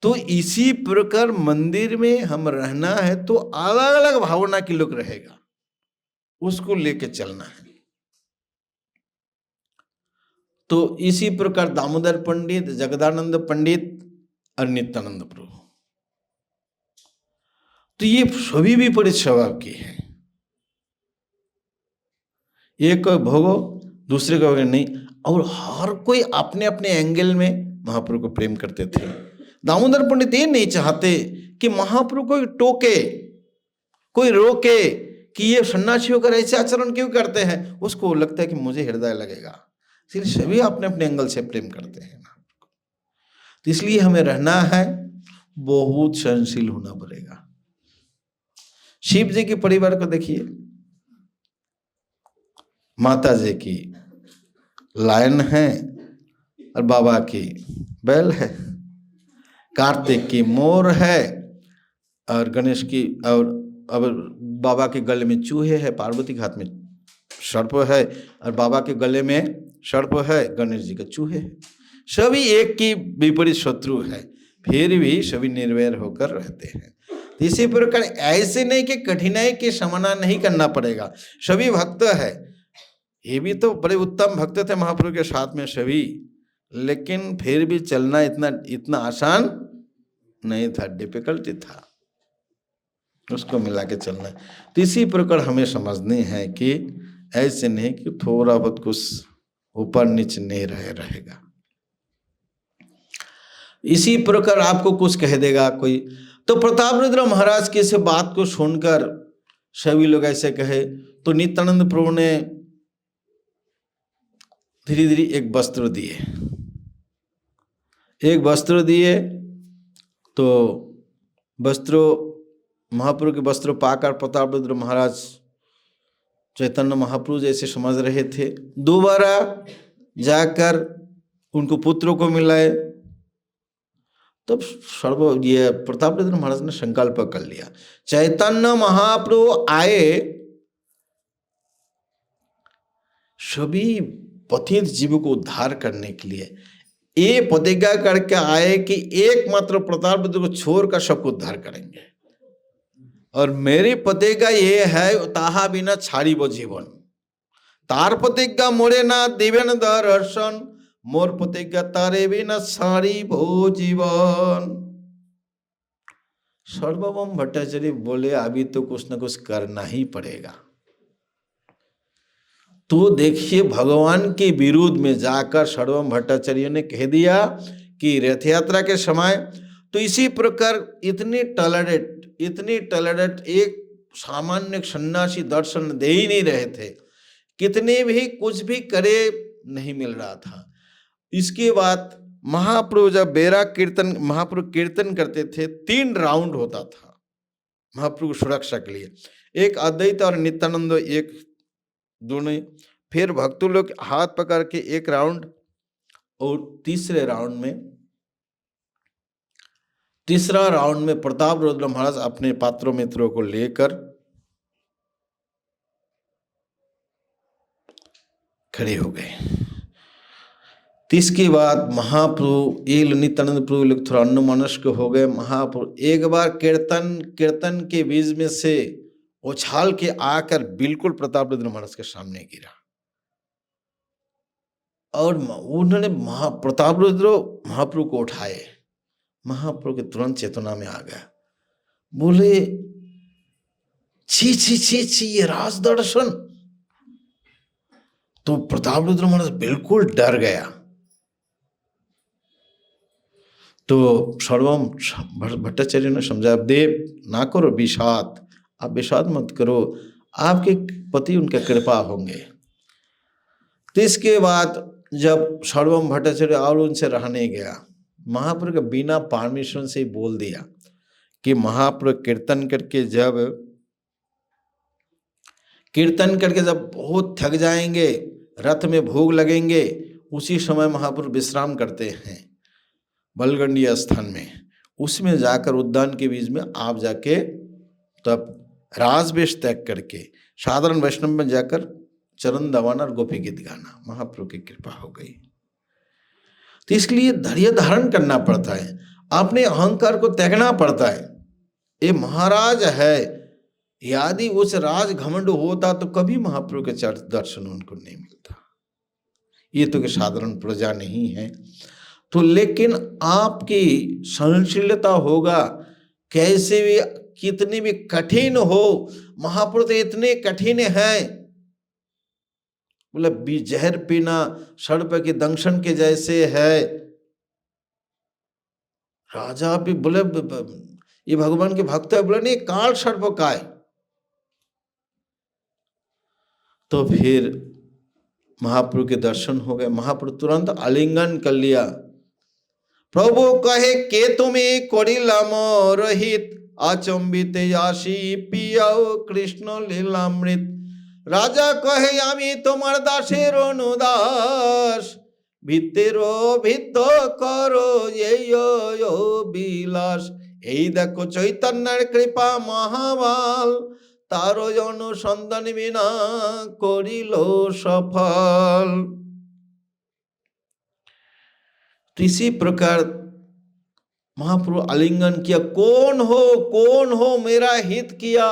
तो इसी प्रकार मंदिर में हम रहना है तो अलग अलग भावना की लोग रहेगा, उसको लेके चलना है। तो इसी प्रकार दामोदर पंडित, जगदानंद पंडित और नित्यानंद प्रभु, तो ये सभी भी बड़े स्वभाव की है। एक भोगो दूसरे का नहीं, और हर कोई अपने अपने एंगल में महाप्रभु को प्रेम करते थे। दामोदर पंडित ये नहीं चाहते कि महाप्रभु कोई टोके, कोई रोके कि ये सन्यासियों का ऐसे आचरण क्यों करते हैं। उसको लगता है कि मुझे हृदय लगेगा, इसलिए सभी अपने अपने एंगल से प्रेम करते हैं। तो इसलिए हमें रहना है, बहुत सहनशील होना पड़ेगा। शिव जी के परिवार को देखिए, माता जी की लायन है और बाबा की बैल है, कार्तिक की मोर है और गणेश की, और अब बाबा के गले में चूहे है, पार्वती के हाथ में सर्प है, और बाबा के गले में सर्प है, गणेश जी का चूहे है। सभी एक की विपरीत शत्रु है, फिर भी सभी निर्वैर होकर रहते हैं। इसी प्रकार ऐसे नहीं कि कठिनाई के सामना नहीं करना पड़ेगा, सभी भक्त है, ये भी तो बड़े उत्तम भक्त थे महाप्रभु के साथ में सभी, लेकिन फिर भी चलना इतना इतना आसान नहीं था, डिफिकल्टी था, उसको मिला के चलना। तो इसी प्रकार हमें समझनी है कि ऐसे नहीं कि थोड़ा बहुत कुछ ऊपर नीचे नहीं रहेगा। इसी प्रकार आपको कुछ कह देगा कोई, तो प्रतापरुद्र महाराज की इस बात को सुनकर सभी लोग ऐसे कहे, तो नित्यानंद प्रभु ने धीरे धीरे एक वस्त्र दिए, तो वस्त्रों, महाप्रभु के वस्त्र पाकर प्रतापरुद्र महाराज चैतन्य महाप्रभु जैसे समझ रहे थे, दोबारा जाकर उनको पुत्रों को मिलाए। तब ये प्रतापरुद्र महाराज ने संकल्प कर लिया, चैतन्य महाप्रभु आए सभी पतित जीवों को उद्धार करने के लिए, ये प्रतिज्ञा करके आए कि एकमात्र प्रतापरुद्र को छोड़कर सबको उद्धार करेंगे, और मेरी प्रतिज्ञा ये है ताहा बिना छाड़ी वो जीवन, तार प्रतिज्ञा मोरे ना दिवेन दर्शन, मोर प्रतिज्ञा तारे बिना छाड़ी वो जीवन। सर्वभौम भट्टाचार्य बोले अभी तो कुछ ना कुछ करना ही पड़ेगा। तो देखिए भगवान के विरुद्ध में जाकर सर्वभौम भट्टाचार्य ने कह दिया कि रथ यात्रा के समय, तो इसी प्रकार इतनी टॉलरेट एक सामान्य सन्यासी दर्शन दे ही नहीं रहे थे, कितने भी कुछ भी करे नहीं मिल रहा था। इसके बाद महाप्रभु जब महाप्रभु कीर्तन करते थे, 3 राउंड होता था महाप्रभु सुरक्षा के लिए, एक अद्वैत और नित्यानंद एक दोनों, फिर भक्तों लोग हाथ पकड़ के एक राउंड, और तीसरा राउंड में प्रतापरुद्र महाराज अपने पात्रों मित्रों को लेकर खड़े हो गए। इसके बाद महाप्रभु ये नित्यानंद प्रभु लोग थोड़ा अन्नमनस्क हो गए। महाप्रभु एक बार कीर्तन के बीच में से उछाल के आकर बिल्कुल प्रतापरुद्र महाराज के सामने गिरा, और उन्होंने प्रतापरुद्र महाप्रभु को उठाए। महाप्रभु के तुरंत चेतना में आ गया, बोले छी छी छी छी ये राज दर्शन। तो प्रतापरुद्र महाराज बिल्कुल डर गया। तो सर्वभौम भट्टाचार्य ने समझाया, देव ना करो विषाद, आप विषाद मत करो, आपके पति उनका कृपा होंगे। तो इसके बाद जब सर्वभौम भट्टाचार्य और उनसे रहने गया, महाप्रभु के बिना परमिशन से ही बोल दिया कि महाप्रभु कीर्तन करके जब बहुत थक जाएंगे, रथ में भोग लगेंगे, उसी समय महाप्रभु विश्राम करते हैं बलगंडी स्थान में, उसमें जाकर उद्यान के बीच में आप जाके तब राजवेश त्याग करके साधारण वैष्णव में जाकर चरण दबाना और गोपी गीत गाना। महाप्रभु की कृपा हो गई। तो इसलिए धैर्य धारण करना पड़ता है, अपने अहंकार को त्यागना पड़ता है। ये महाराज है, यदि उस राज घमंड होता तो कभी महाप्रभु के दर्शन उनको नहीं मिलता। ये तो कि साधारण प्रजा नहीं है, तो लेकिन आपकी सहनशीलता होगा, कैसे भी कितनी भी कठिन हो, महाप्रभु तो इतने कठिन हैं, बोले जहर पीना सर्प के दंशन के जैसे है। राजा भी बोले ये भगवान के भक्त है, बोले नहीं काल सर्प का है। तो फिर महाप्रभु के दर्शन हो गए। महाप्रभु तुरंत आलिंगन कर लिया। प्रभु कहे के तुम्हें करिलाम रहित, आचंबित आशी पियाओ कृष्ण लीलामृत। राजा कहे आमी तुम्हार दासेर अनुदास, भित्तेरो भित्त करो ये বিলাস। এই দেখো চৈতন্যের কৃপা মহাবল, তার অনুসন্ধান বিনা করিল সফল। तो इसी प्रकार महाप्रभु आलिंगन किया, कौन हो मेरा हित किया,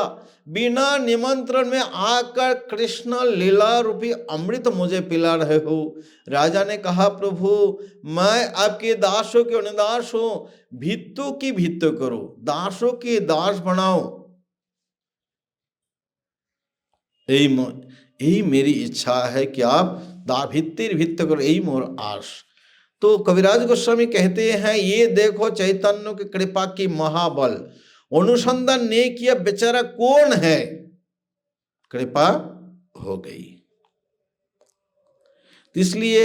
बिना निमंत्रण में आकर कृष्ण लीला रूपी अमृत मुझे पिला रहे हो। राजा ने कहा प्रभु मैं आपके दासों के अनुदास हूं, भित्तों की भित्त करो, दासों की दास बनाओ, यही मेरी इच्छा है कि आप भित्तिर भित्त करो, यही मोर आस। तो कविराज गोस्वामी कहते हैं ये देखो चैतन्य की कृपा की महाबल, अनुसंधान नहीं किया बेचारा कौन है, कृपा हो गई। इसलिए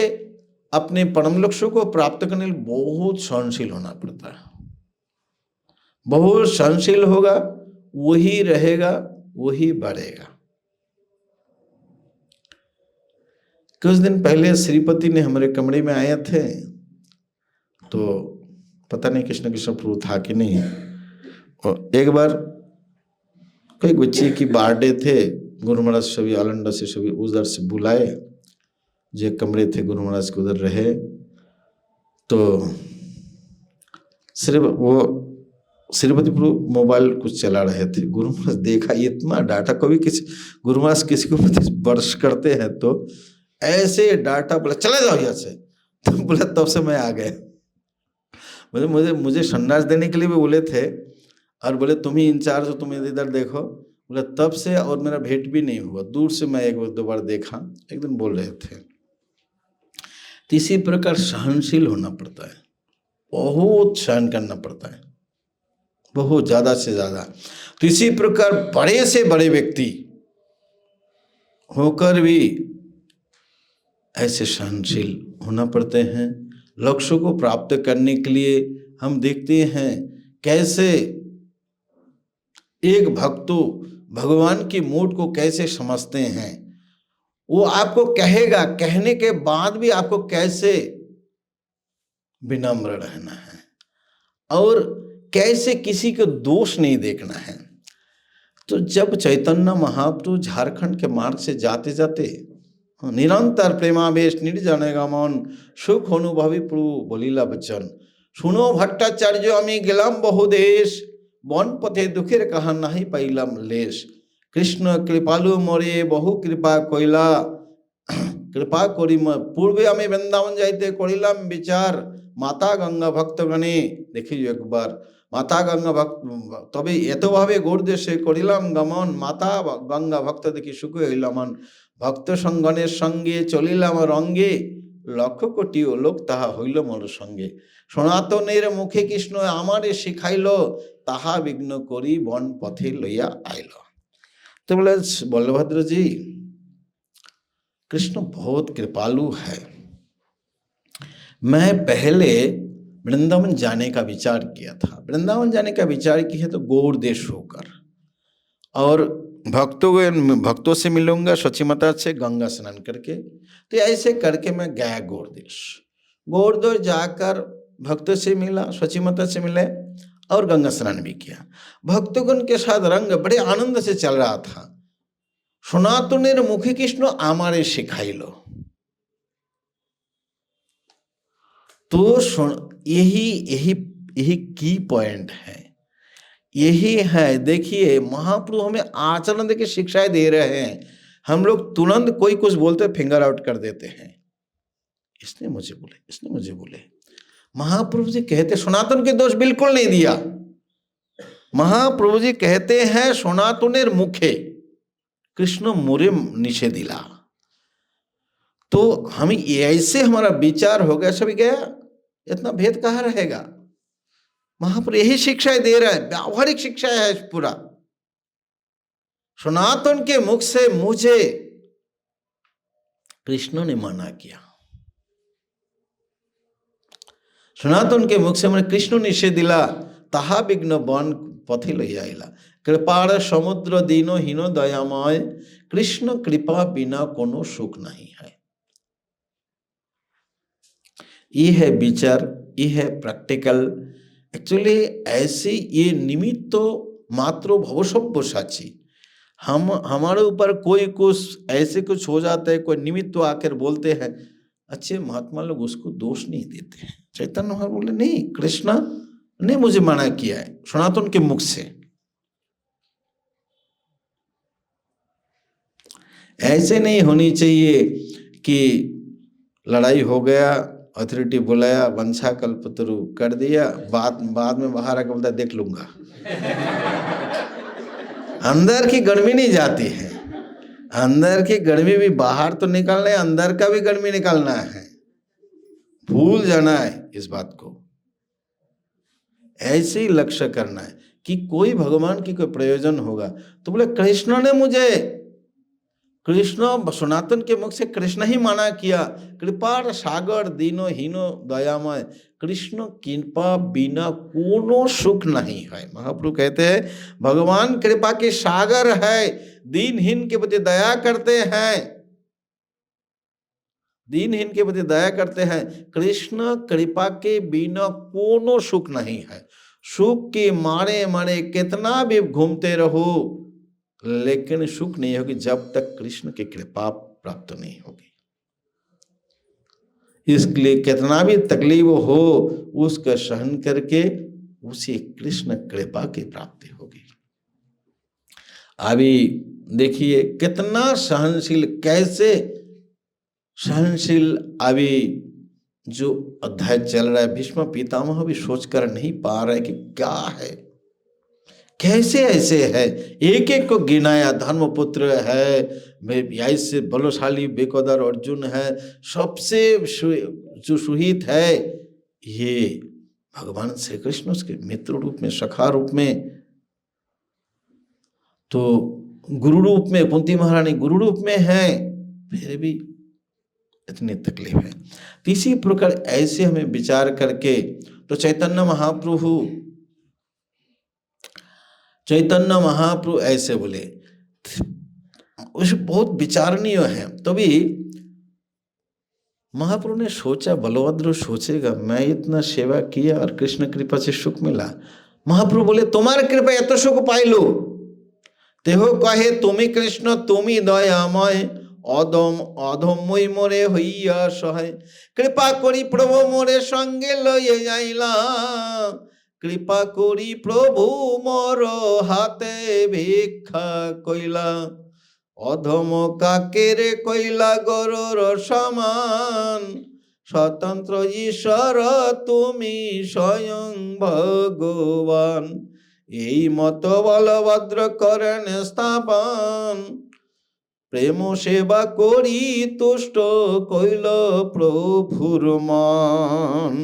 अपने परम लक्ष्य को प्राप्त करने के लिए बहुत सहनशील होना पड़ता है, बहुत सहनशील होगा वही रहेगा, वही बढ़ेगा। कुछ दिन पहले श्रीपति ने हमारे कमरे में आए थे, तो पता नहीं कृष्ण प्रभु था कि नहीं, और एक बार कोई बच्ची की बर्थडे थे, गुरु महाराज सभी आलंडा से सभी उधर से बुलाए, जो कमरे थे गुरु महाराज के उधर रहे। तो सिर्फ वो श्रीपति प्रभु मोबाइल कुछ चला रहे थे, गुरु महाराज देखा इतना डाटा, कभी किसी गुरु महाराज किसी को वर्ष करते हैं तो ऐसे डाटा, बोला चले जाओ यहाँ से, तो बोला तब से मैं आ गया। मुझे संन्यास देने के लिए भी बोले थे, और बोले तुम ही इंचार्ज हो, तुम इधर देखो, बोला तब से, और मेरा भेंट भी नहीं हुआ, दूर से मैं एक दो बार देखा, एक दिन बोल रहे थे। तो इसी प्रकार सहनशील होना पड़ता है, बहुत सहन करना पड़ता है, बहुत ज्यादा से ज्यादा। तो इसी प्रकार बड़े से बड़े व्यक्ति होकर भी ऐसे सहनशील होना पड़ते हैं। लक्ष्य को प्राप्त करने के लिए हम देखते हैं कैसे एक भक्तों भगवान की मूड को कैसे समझते हैं, वो आपको कहेगा, कहने के बाद भी आपको कैसे विनम्र रहना है और कैसे किसी को दोष नहीं देखना है। तो जब चैतन्य महाप्रभु झारखंड के मार्ग से जाते जाते निरंतर प्रेमावेश निर्जन गमन सुख अनुभवी प्रभु बोलिला बचन, सुनो भट्टाचार्य अमी गेलाम बहुदेश, वन पथे दुखेर कहा नहीं पाइलाम लेश, कृष्ण कृपालु मोरे बहु कृपा कइला, कृपा करी पूर्वे आमी वृंदावन जाइते करिलाम विचार, माता गंगा भक्तगणे देखिए एक बार, माता गंगा भक्त तबे एतभावे गौरदेशे करिलाम गमन, माता गंगा भक्त देखी सुख हইল मन, भक्त संगणेर संगे चलिलाम रंगे, लक्ष कोटी लोक ताहा हইল मोर संगे, सनातनेर मुखे कृष्ण आमारे शिखाइल, ताहा विघ्न करी वन पथे लइया आइल। तो बोले बलभद्र जी कृष्ण बहुत कृपालु है। मैं पहले वृंदावन जाने का विचार किया था, वृंदावन जाने का विचार किया तो गौर देश होकर, और भक्तों से मिलूंगा, सचीमाता से गंगा स्नान करके। तो ऐसे करके मैं गया गौरदेश जाकर भक्तों से मिला, सचीमाता से मिले और गंगा स्नान भी किया। भक्तगण के साथ रंग बड़े आनंद से चल रहा था। सनातनेर मुखे कृष्ण आमारे शिखाइलो, तो यही की पॉइंट है, यही है। देखिए महाप्रभु हमें आचरण देके शिक्षाएं दे रहे हैं, हम लोग तुरंत कोई कुछ बोलते फिंगर आउट कर देते हैं, इसने मुझे बोले, इसने मुझे बोले। महाप्रभु जी कहते सनातन के दोष बिल्कुल नहीं दिया। महाप्रभु जी कहते हैं सनातनेर मुखे कृष्ण मोरे निषे दिला। तो हम ऐसे हमारा विचार हो गया, सभी गया, इतना भेद कहाँ रहेगा। महाप्रभु यही शिक्षाएं दे रहा है, व्यावहारिक शिक्षा है पूरा। सनातन के मुख से मुझे कृष्ण ने मना किया, सनातन के मुख से मैंने कृष्ण निषेध दिला, ताहा विघ्न वन पथे लइया आइला, कृपार समुद्र दीनो हीनो दयामय, कृष्ण कृपा बिना कोनो सुख नहीं है। ये है विचार, ये है प्रैक्टिकल एक्चुअली ऐसे ये निमित्त तो मात्र भवसव्य साची, हम हमारे ऊपर कोई कुछ ऐसे कुछ हो जाता है, कोई निमित्त तो आकर बोलते हैं, अच्छे महात्मा लोग उसको दोष नहीं देते हैं। चैतन्य महाप्रभु बोले नहीं, कृष्ण ने मुझे मना किया है सनातन के मुख से। ऐसे नहीं होनी चाहिए कि लड़ाई हो गया, अथॉरिटी बुलाया, वंशा कल्पतरु कर दिया, बाद में बाहर आकर बोलता देख लूंगा। अंदर की गर्मी नहीं जाती है, अंदर की गर्मी भी बाहर तो निकालना है, अंदर का भी गर्मी निकालना है, भूल जाना है इस बात को। ऐसे ही लक्ष्य करना है कि कोई भगवान की कोई प्रयोजन होगा तो बोले कृष्ण ने मुझे, कृष्ण सनातन के मुख से कृष्ण ही माना किया। कृपा सागर दीनो हीनो दयामय, कृष्ण कृपा बिना कोनो सुख नहीं है। महाप्रभु कहते हैं भगवान कृपा के सागर है, दीनहीन के प्रति दया करते हैं, दीनहीन के प्रति दया करते हैं। कृष्ण कृपा के बिना कोनो सुख नहीं है। सुख के मारे मारे कितना भी घूमते रहो लेकिन सुख नहीं होगी जब तक कृष्ण की कृपा प्राप्त नहीं होगी। इसलिए कितना भी तकलीफ हो उसका सहन करके उसे कृष्ण कृपा की प्राप्ति होगी। अभी देखिए कितना सहनशील, कैसे सहनशील। अभी जो अध्याय चल रहा है भीष्म पितामह भी सोचकर नहीं पा रहे कि क्या है, कैसे ऐसे है। एक एक को गिनाया, धर्मपुत्र है, ऐसे बलशाली बेकदर अर्जुन है, सबसे जो सुहित है ये भगवान श्री कृष्ण उसके मित्र रूप में, सखा रूप में, तो गुरु रूप में कुंती महारानी गुरु रूप में है, फिर भी इतनी तकलीफ है। तो इसी प्रकार ऐसे हमें विचार करके तो चैतन्य महाप्रभु ऐसे बोले, उस बहुत विचारणीय है। तभी महाप्रभु ने सोचा, बलभद्र सोचेगा मैं इतना सेवा किया और कृष्ण कृपा से सुख मिला। महाप्रभु बोले तुम्हारे कृपा एत सुख पाइलो, तेहो कहे तुमी कृष्ण तुमी दयामय, अधम अधमय मोरे हইয়া সহায়, कृपा करी प्रभु मोरे संगे लइए जाइला, कृपा करी प्रभु मोर हाथे भिक्षा कइला, अधम काके रे कइला गरुर समान, स्वतंत्र ईश्वर तुमी स्वयं भगवान, এই মত বলভদ্র করেন স্থাপন, প্রেম সেবা করি তুষ্ট কইল প্রভুর মান।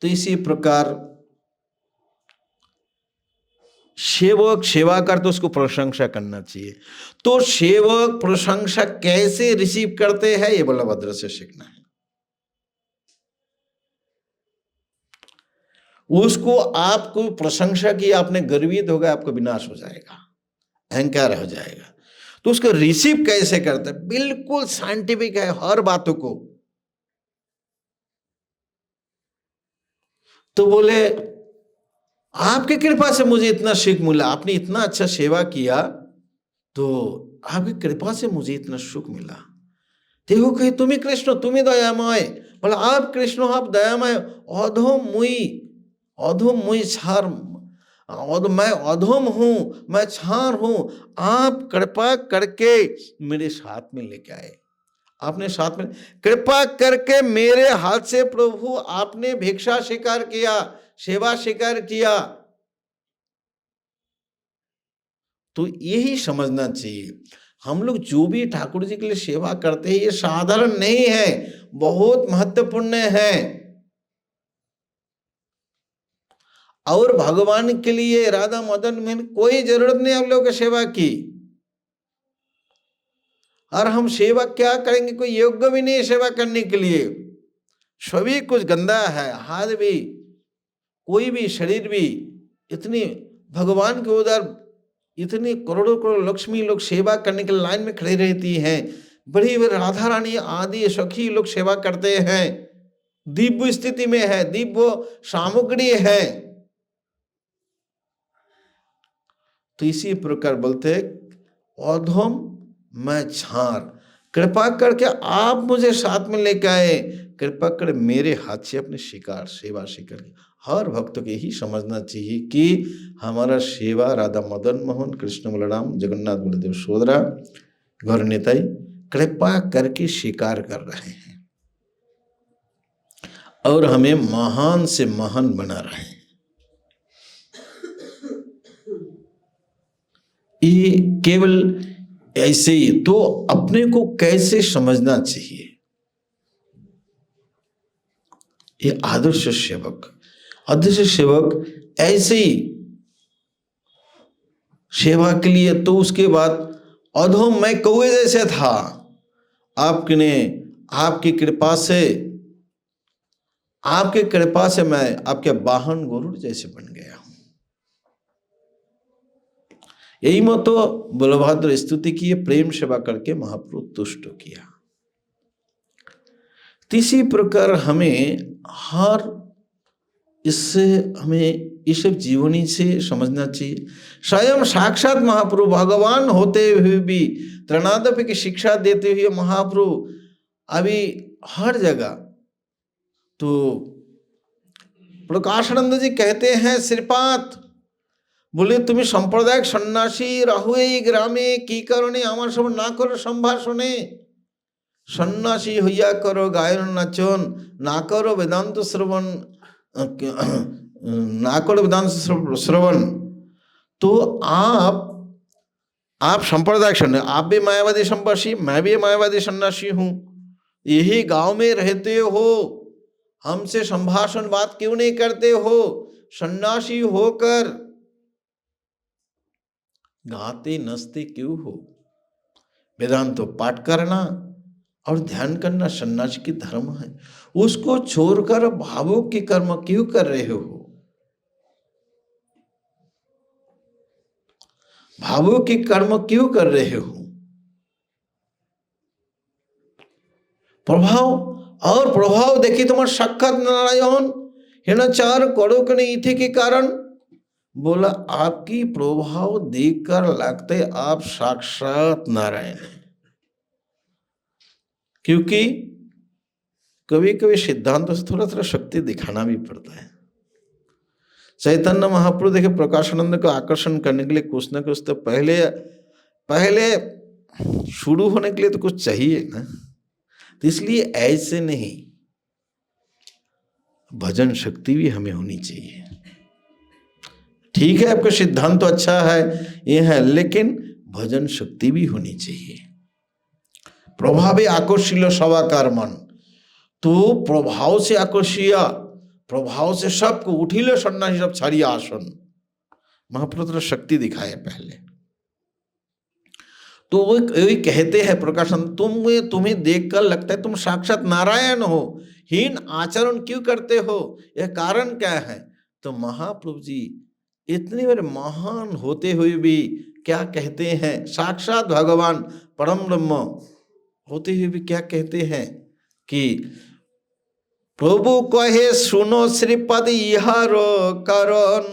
तो इसी प्रकार सेवक सेवा कर तो उसको प्रशंसा करना चाहिए। तो सेवक प्रशंसा कैसे रिसीव करते हैं ये बलभद्र से सीखना है। उसको आपको प्रशंसा की, आपने गर्वित होगा, आपका विनाश हो जाएगा, अहंकार हो जाएगा। तो उसको रिसीव कैसे करते हैं, बिल्कुल साइंटिफिक है हर बातों को। तो बोले आपकी कृपा से मुझे इतना सुख मिला, आपने इतना अच्छा सेवा किया तो आपकी कृपा से मुझे इतना सुख मिला। देखो कहे तुम्हें कृष्ण तुम्हें दयामय, बोला आप कृष्ण आप दयामय, अधम मुई छार, मैं अधम हूं, मैं छार हूं, आप कृपा करके मेरे साथ में लेके आए, आपने साथ में कृपा करके मेरे हाथ से प्रभु आपने भिक्षा स्वीकार किया, सेवा स्वीकार किया। तो यही समझना चाहिए, हम लोग जो भी ठाकुर जी के लिए सेवा करते हैं ये साधारण नहीं है, बहुत महत्वपूर्ण है। और भगवान के लिए राधा मदन में कोई जरूरत नहीं आप लोगों की सेवा की, और हम सेवा क्या करेंगे, कोई योग्य भी नहीं सेवा करने के लिए, सभी कुछ गंदा है, हाथ भी, कोई भी शरीर भी। इतनी भगवान के उधर इतनी करोड़ों करोड़ लक्ष्मी लोग सेवा करने के लाइन में खड़े रहती हैं, बड़ी बड़ी राधा रानी आदि सखी लोग सेवा करते हैं, दिव्य स्थिति में है, दिव्य सामग्री है। तो इसी प्रकार बोलते अधम मैं झार, कृपा करके आप मुझे साथ में लेके आए, कृपा कर मेरे हाथ से अपने शिकार सेवा स्वीकार। हर भक्त को यही समझना चाहिए कि हमारा सेवा राधा मदन मोहन, कृष्ण बलराम, जगन्नाथ बलदेव सुभद्रा, गौर निताई कृपा करके स्वीकार कर रहे हैं और हमें महान से महान बना रहे हैं। ये केवल ऐसे ही। तो अपने को कैसे समझना चाहिए? ये आदर्श सेवक, आदर्श सेवक ऐसे ही सेवा के लिए। तो उसके बाद अधम मैं कौवे जैसे था, आपने आपकी कृपा से मैं आपके वाहन गरुड़ जैसे बन गया हूं। यही मत तो बलभद्र स्तुति की, प्रेम सेवा करके महाप्रभु तुष्ट किया। इसी प्रकार हमें हमें इस जीवनी से समझना चाहिए। स्वयं साक्षात महाप्रभु भगवान होते हुए भी त्रणादपि की शिक्षा देते हुए महाप्रभु अभी हर जगह। तो प्रकाशानंद जी कहते हैं श्रीपाद, बोले तुम्हें सांप्रदायिक सन्यासी रहुए ग्रामे की करणे आमार सब ना करो संभाषणे। सन्यासी हইয়া करो गायन नाचन, ना करो वेदांत श्रवण, ना करो वेदांत श्रवण। तो आप सांप्रदायिक सन्यासी, आप भी मायावादी संन्यासी, मैं भी मायावादी सन्यासी हूं। यही गांव में रहते हो, हमसे संभाषण बात क्यों नहीं करते हो? सन्यासी होकर गाते नचते क्यों हो? वेदांत तो पाठ करना और ध्यान करना सन्यासी की धर्म है। उसको छोड़कर भावों के कर्म क्यों कर रहे हो? भावों के कर्म क्यों कर रहे हो? प्रभाव देखिए, तुम्हारा साक्षात नारायण हिनाचार करो कि नहीं थे के कारण। बोला आपकी प्रभाव देखकर लगते आप साक्षात नारायण हैं। क्योंकि कभी कभी सिद्धांत से थोड़ा थोड़ा शक्ति दिखाना भी पड़ता है। चैतन्य महाप्रभु देखे प्रकाशानंद को आकर्षण करने के लिए कुछ न कुछ तो पहले शुरू होने के लिए तो कुछ चाहिए ना। तो इसलिए ऐसे नहीं, भजन शक्ति भी हमें होनी चाहिए। ठीक है, आपका सिद्धांत तो अच्छा है, ये है, लेकिन भजन शक्ति भी होनी चाहिए। प्रभावे आकर्षिल सवाकार मन। तो प्रभाव से आकर्षिया, प्रभाव से सबको उठिले सन्यासी सब छाड़िया आसन। महाप्रभु शक्ति दिखाए पहले। तो वो यही कहते हैं प्रकाशन, तुम्हें देखकर लगता है तुम साक्षात नारायण हो, हीन आचरण क्यों करते हो? यह कारण क्या है? तो महाप्रभु जी इतने बड़े महान होते हुए भी क्या कहते हैं? साक्षात भगवान परम ब्रह्म होते हुए भी क्या कहते हैं कि प्रभु कहे सुनो श्रीपद इहार कारण,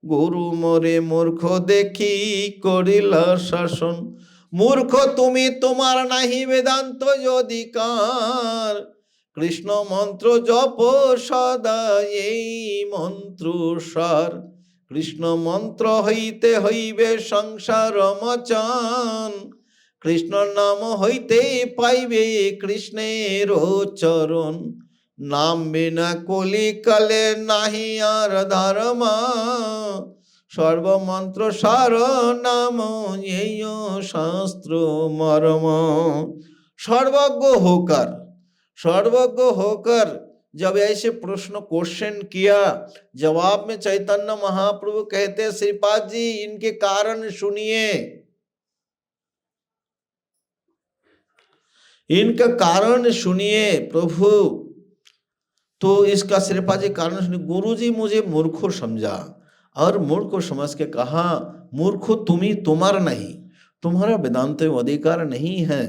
गुरु मोरे मूर्ख देखी करिल शासन। मूर्ख तुम्हें तुम्हार नहीं वेदांत अधिकार, कृष्ण मंत्र जप सदा এই मंत्र सार। कृष्ण मंत्र হইতে হইবে সংসার মচন, कृष्ण नाम হইতে পাইবে কৃষ্ণের চরণ। नाम बिना कलि कले नाही आर धर्म, सर्वमंत्र सार नाम यही शास्त्र मर्म। सर्वज्ञ होकर जब ऐसे प्रश्न क्वेश्चन किया, जवाब में चैतन्य महाप्रभु कहते श्रीपाद जी इनके कारण सुनिए, इनका कारण सुनिए प्रभु। तो इसका श्रीपाद जी कारण सुनिए। गुरु जी मुझे मूर्ख समझा और मूर्ख को समझ के कहा, मूर्ख तुम्हारा नहीं, तुम्हारा वेदांत में अधिकार नहीं है।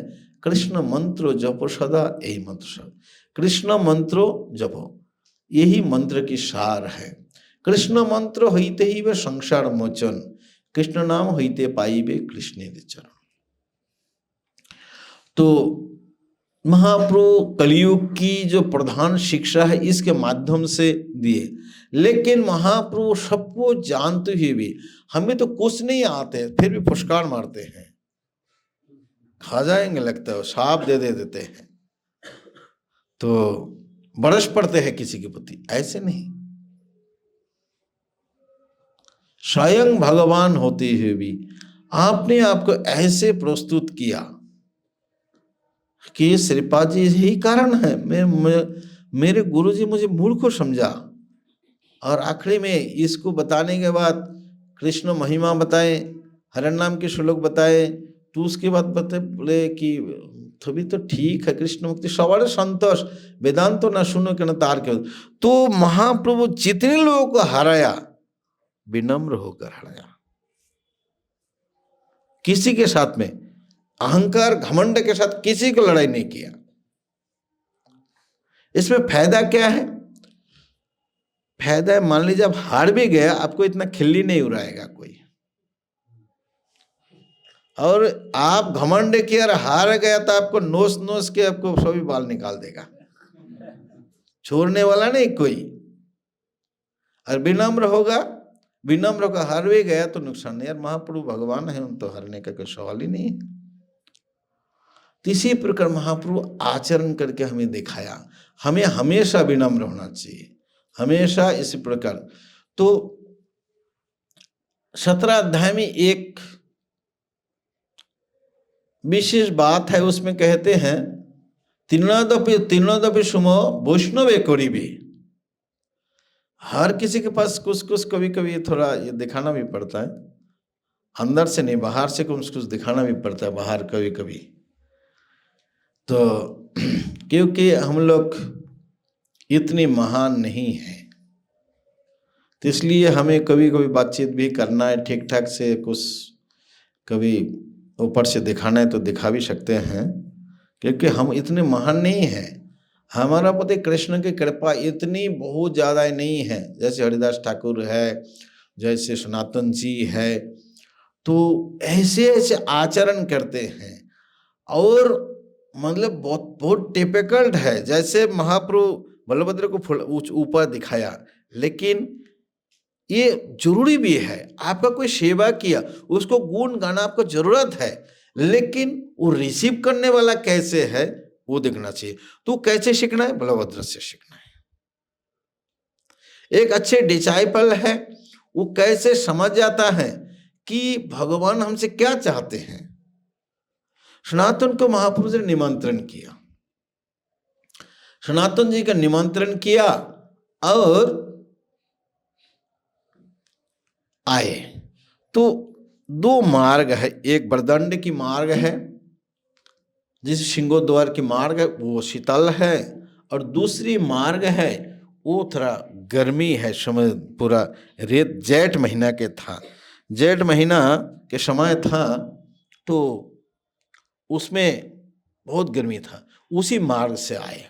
कृष्ण मंत्र जपो सदा, यही मंत्र सदा, कृष्ण मंत्रो जपो, यही मंत्र की सार है। कृष्ण मंत्र होते ही वे संसार मोचन, कृष्ण नाम होते पाई वे कृष्ण चरण। तो महाप्रभु कलयुग की जो प्रधान शिक्षा है इसके माध्यम से दिए, लेकिन महाप्रभु सबको जानते हुए भी हमें तो कुछ नहीं आते फिर भी फुसकार मारते हैं, खा जाएंगे लगता है, साफ दे देते हैं, तो बरस पड़ते हैं किसी के प्रति। ऐसे नहीं, स्वयं भगवान होते हुए भी आपने आपको ऐसे प्रस्तुत किया कि श्रीपाद जी यही कारण है। मेरे गुरुजी मुझे मूर्ख को समझा, और आखिरी में इसको बताने के बाद कृष्ण महिमा बताए, हरण नाम के श्लोक बताए, तो उसके बाद बता बोले कि तभी तो ठीक है, कृष्ण मुक्ति सवार संतोष, वेदांत तो ना सुनो कि न तार के। तो महाप्रभु जितने लोगों को हराया विनम्र होकर हराया, किसी के साथ में अहंकार घमंड के साथ किसी को लड़ाई नहीं किया। इसमें फायदा क्या है? फायदा है, मान लीजिए आप हार भी गया, आपको इतना खिल्ली नहीं उड़ाएगा कोई, और आप घमंड किया और हार गया तो आपको नोच नोच के आपको सभी बाल निकाल देगा, छोड़ने वाला नहीं कोई। और विनम्र होगा, विनम्र का हार भी गया तो नुकसान नहीं। यार महाप्रभु भगवान है, उन तो हारने का कोई सवाल ही नहीं है। इसी प्रकार महाप्रभु आचरण करके हमें दिखाया, हमें हमेशा विनम्र होना चाहिए, हमेशा इसी प्रकार। तो 17 अध्याय में एक विशेष बात है, उसमें कहते हैं तीर्णोदपि सुमो वैष्णवे करीबे। हर किसी के पास कुछ कुछ कभी कभी थोड़ा ये दिखाना भी पड़ता है, अंदर से नहीं बाहर से कुछ कुछ दिखाना भी पड़ता है बाहर कभी कभी। तो क्योंकि हम लोग इतने महान नहीं हैं, तो इसलिए हमें कभी कभी बातचीत भी करना है ठीक ठाक से, कुछ कभी ऊपर से दिखाना है तो दिखा भी सकते हैं, क्योंकि हम इतने महान नहीं हैं। हमारा पति कृष्ण की कृपा इतनी बहुत ज़्यादा नहीं है, जैसे हरिदास ठाकुर है, जैसे सनातन जी है, तो ऐसे ऐसे आचरण करते हैं। और मतलब बहुत बहुत टिपिकल है, जैसे महाप्रभु बलभद्र को ऊपर दिखाया, लेकिन ये जरूरी भी है। आपका कोई सेवा किया, उसको गुण गाना आपको जरूरत है, लेकिन वो रिसीव करने वाला कैसे है वो देखना चाहिए। तो कैसे सीखना है? बलभद्र से सीखना है। एक अच्छे डिसाइपल है, वो कैसे समझ जाता है कि भगवान हमसे क्या चाहते हैं। सनातन को महापुरुष ने निमंत्रण किया, सनातन जी का निमंत्रण किया और आए। तो 2 मार्ग है, एक बरदंड की मार्ग है जिस सिंगोद्वार की मार्ग है वो शीतल है, और दूसरी मार्ग है वो थोड़ा गर्मी है, समय पूरा रेत जेठ महीना के था, जेठ महीना के समय था, तो उसमें बहुत गर्मी था, उसी मार्ग से आए।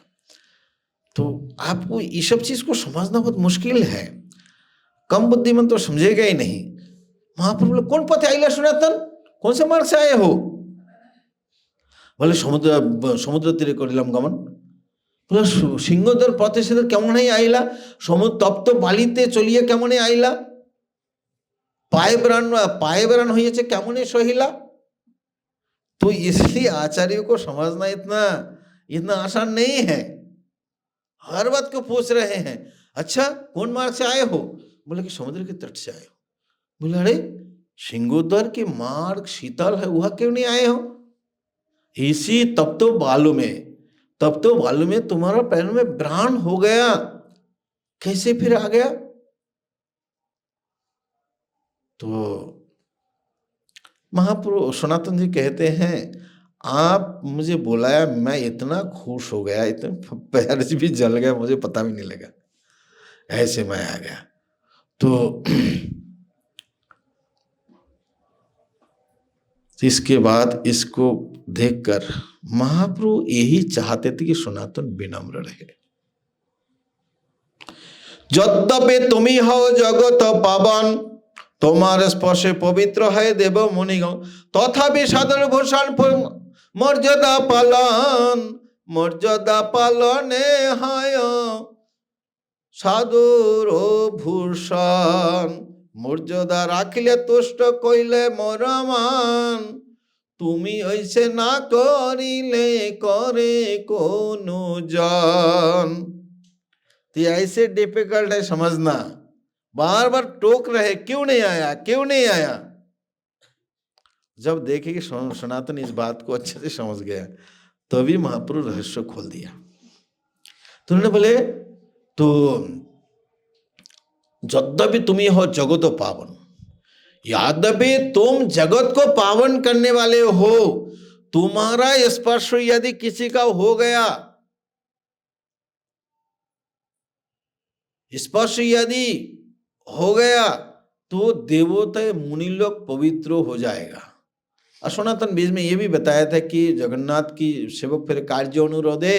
तो आपको ये सब चीज को समझना बहुत मुश्किल है, कम बुद्धिमान तो समझेगा ही नहीं। महाप्रभु कौन पथ आइला सनातन, कौन से मार्ग से आए हो? बोले समुद्र तीरे करिलाम गमन। बोले सिंहद्वार पथे से केमन आइला, समुद्र तप्त बालिते चलिए केमन आइला, पाए बेरान होइएछे केमन सहिला। तो इसलिए आचार्यों को समझना इतना आसान नहीं है। हर बात को पूछ रहे हैं, अच्छा कौन मार्ग से आए हो? बोले कि समुद्र के तट से आए हो। बोले अरे सिंगोद्वार के मार्ग शीतल है, वहां क्यों नहीं आए हो? इसी तब तो बालू में तुम्हारा पैर में व्रण हो गया, कैसे फिर आ गया? तो महाप्रभु सनातन जी कहते हैं, आप मुझे बुलाया, मैं इतना खुश हो गया, इतना पैर भी जल गया, मुझे पता भी नहीं लगा, ऐसे मैं आ गया। तो तो इसके बाद इसको देखकर महाप्रभु यही चाहते थे कि सनातन विनम्र रहे। यद्यपि तुम्ही हो जगत पावन, तुम्हारे स्पर्शे पवित्र है देव मुनिगण, तथापि सादर भूषण मर्यादा पालने हाय साधुर भूषण, मर्यादा राखिले तुष्ट कइले मोरमान, तुमी ऐसे ना करिले करे कोनो जान। तो ऐसे डिफिकल्ट है समझना, बार बार टोक रहे क्यों नहीं आया, क्यों नहीं आया। जब देखे कि सनातन इस बात को अच्छे से समझ गया तभी महाप्रभु रहस्य खोल दिया। तो उन्होंने बोले तो यद्यपि तुम्ही हो जगत पावन, यद्यपि तुम जगत को पावन करने वाले हो, तुम्हारा स्पर्श यदि किसी का हो गया, स्पर्श यदि हो गया तो देवता मुनि लोग पवित्र हो जाएगा। और सनातन बीज में ये भी बताया था कि जगन्नाथ की सेवक फिर कार्य अनुरोधे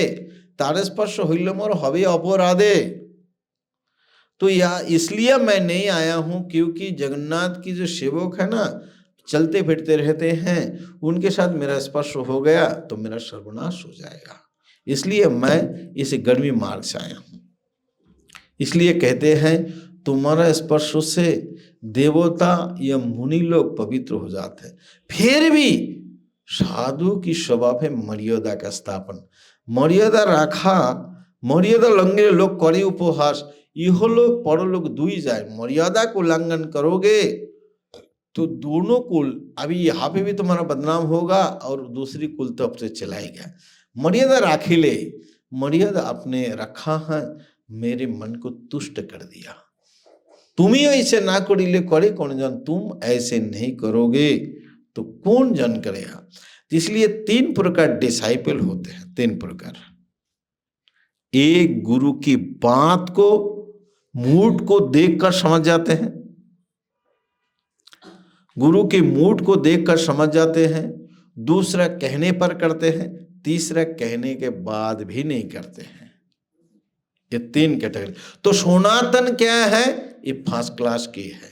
तार स्पर्श हইল मोर हवे अपराधे। तो या इसलिए मैं नहीं आया हूं क्योंकि जगन्नाथ की जो सेवक है ना, चलते फिरते रहते हैं, उनके साथ मेरा स्पर्श हो गया तो मेरा सर्वनाश हो जाएगा, इसलिए मैं इस गर्मी मार्ग से आया हूं। इसलिए कहते हैं तुम्हारा स्पर्श से देवता या मुनि लोग पवित्र हो जाते हैं। फिर भी साधु की स्वभाव है मर्यादा का स्थापन, मर्यादा रखा, मर्यादा लंघने लोग करे उपहास, इहलोक परलोक दुई जाए। मर्यादा को उल्लंघन करोगे तो दोनों कुल, अभी यहाँ पे भी तुम्हारा बदनाम होगा और दूसरी कुल तो आपसे चलाएगा। मर्यादा राखिले, मर्यादा आपने रखा है, मेरे मन को तुष्ट कर दिया। तुम ही ऐसे ना करिले करे कौन जन, तुम ऐसे नहीं करोगे तो कौन जन करेगा। इसलिए तीन प्रकार डिसाइपल होते हैं, तीन प्रकार। एक गुरु की बात को, मूड को देखकर समझ जाते हैं, गुरु के मूड को देखकर समझ जाते हैं। दूसरा कहने पर करते हैं, तीसरा कहने के बाद भी नहीं करते हैं। ये तीन कैटेगरी। तो सनातन क्या है, ये फर्स्ट क्लास की है।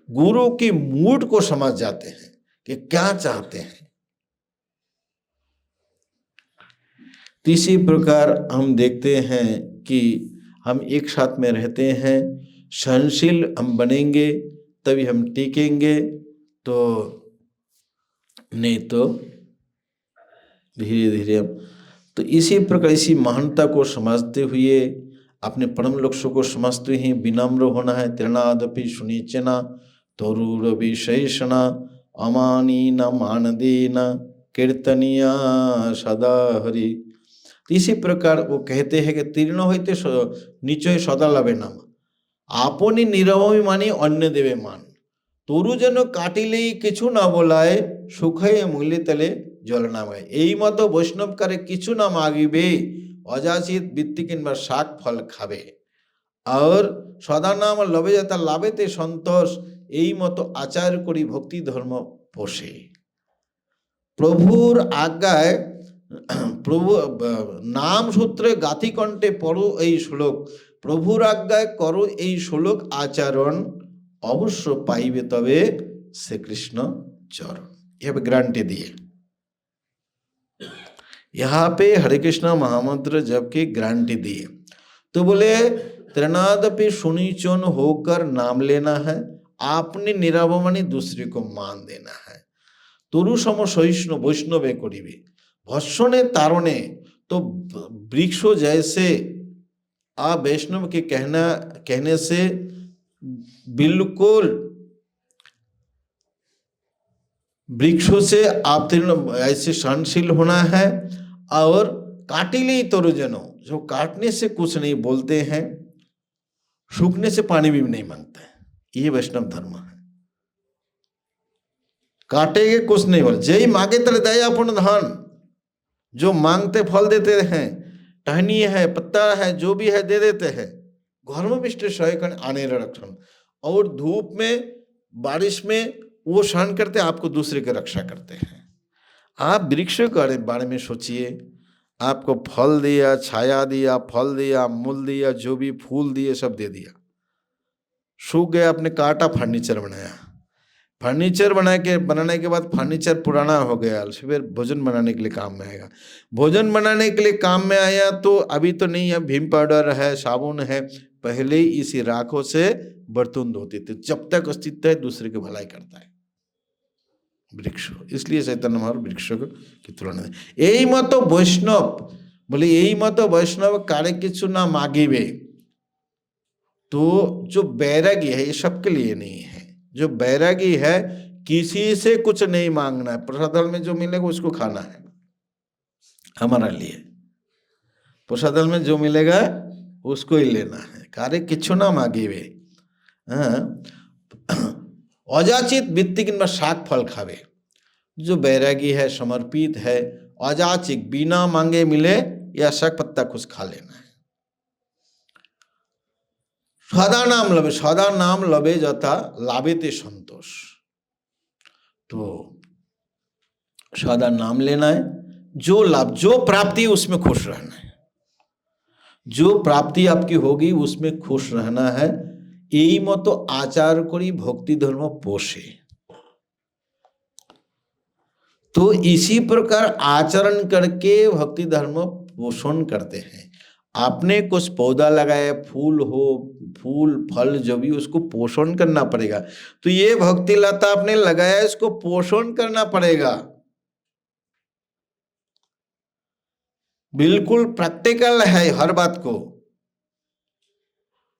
गुरु की मूड को समझ जाते हैं कि क्या चाहते हैं। इसी प्रकार हम देखते हैं कि हम एक साथ में रहते हैं, सहनशील हम बनेंगे तभी हम टिकेंगे, तो नहीं तो धीरे धीरे हम। तो इसी प्रकार इसी महानता को समझते हुए, अपने परम लक्ष्य को समझते ही विनम्र होना है। तृणादपि सुनिचना तरुर विशेषणा, अमानी न मानदेन कीर्तनिया सदा हरि। इसी प्रकार वो कहते हैं कि तीर्ण होते निचय सदा लभे नाम, आपनी निरभिमानी अन्य देवे मान, তরু যেন কাটিলেই কিছু না বলায়, শুকাইয়ে মূলে তেলে জল নামায়। এই মতো বৈষ্ণবকারে কিছু না মাগিবে, অযাচিত বৃত্তি কিংবা শাক ফল খাবে। আর সদা নাম লবে যাতা লাভেতে সন্তোষ, এই মতো আচার করি ভক্তি ধর্ম পোষে। প্রভুর আজ্ঞায়, প্রভু নাম সূত্রে গাথি কণ্ঠে পড়ো এই শ্লোক, প্রভুর আজ্ঞায় করো এই শ্লোক আচরণ, अवश्य पाइबे तबे श्री कृष्ण चरण। यह गारंटी दिए। यहाँ पे हरे कृष्ण महामंत्र जप की गारंटी दिए। तो बोले त्रिनादपि सुनिचन होकर नाम लेना है, आपने निरावमानी दूसरे को मान देना है। तरु सम सहिष्णु वैष्णवे करिबे, भर्षणे तारणे, तो वृक्षों जैसे आ वैष्णव के कहने से बिल्कुल वृक्षों से आप ऐसे सहनशील होना है। और काटिले तरुजनो, जो काटने से कुछ नहीं बोलते हैं, सूखने से पानी भी नहीं मांगते हैं। ये वैष्णव धर्म है। काटेगे कुछ नहीं बोले, जय मांगे तर दया अपन धन, जो मांगते फल देते हैं, टहनी है पत्ता है जो भी है दे देते हैं। धर्मनिष्ठ सहकन आने रक्षण, और धूप में बारिश में वो सहन करते, आपको दूसरे की रक्षा करते हैं। आप वृक्षों के बारे में सोचिए, आपको फल दिया, छाया दिया, फल दिया, मूल दिया, जो भी फूल दिए सब दे दिया। सूख गया, आपने काटा, फर्नीचर बनाया। फर्नीचर बनाने के बाद फर्नीचर पुराना हो गया, फिर भोजन बनाने के लिए काम में आएगा। भोजन बनाने के लिए काम में आया तो अभी तो नहीं है, भीम पाउडर है, साबुन है, पहले ही इसी राखों से बर्तन धोते थे। जब तक अस्तित्व है दूसरे की भलाई करता है वृक्ष। इसलिए चैतन्य महाप्रभु वृक्षों की तुलना है। यही मत वैष्णव बोले, यही मत वैष्णव कार्य किच्छु ना मांगिबे। तो जो बैरागी है ये सबके लिए नहीं है। जो बैरागी है किसी से कुछ नहीं मांगना है, प्रसादल में जो मिलेगा उसको खाना है। हमारा लिए प्रसादल में जो मिलेगा उसको ही लेना है। कार्य किच्छु ना मांगिबे। अजाचित वित्ती किंबा शाक फल खावे। जो बैरागी है, समर्पित है, अजाचिक बिना मांगे मिले या शाक पत्ता कुछ खा लेना है। सदा नाम लबे, सदा नाम लबे जता लाभे ते संतोष। तो सदा नाम लेना है, जो लाभ, जो प्राप्ति उसमें खुश रहना है। जो प्राप्ति आपकी होगी उसमें खुश रहना है। यही मतो आचार करी भक्ति धर्म पोषे। तो इसी प्रकार आचरण करके भक्ति धर्म पोषण करते हैं। आपने कुछ पौधा लगाया, फूल हो, फूल फल जो भी, उसको पोषण करना पड़ेगा। तो ये भक्ति लता आपने लगाया, इसको पोषण करना पड़ेगा। बिल्कुल प्रैक्टिकल है हर बात को,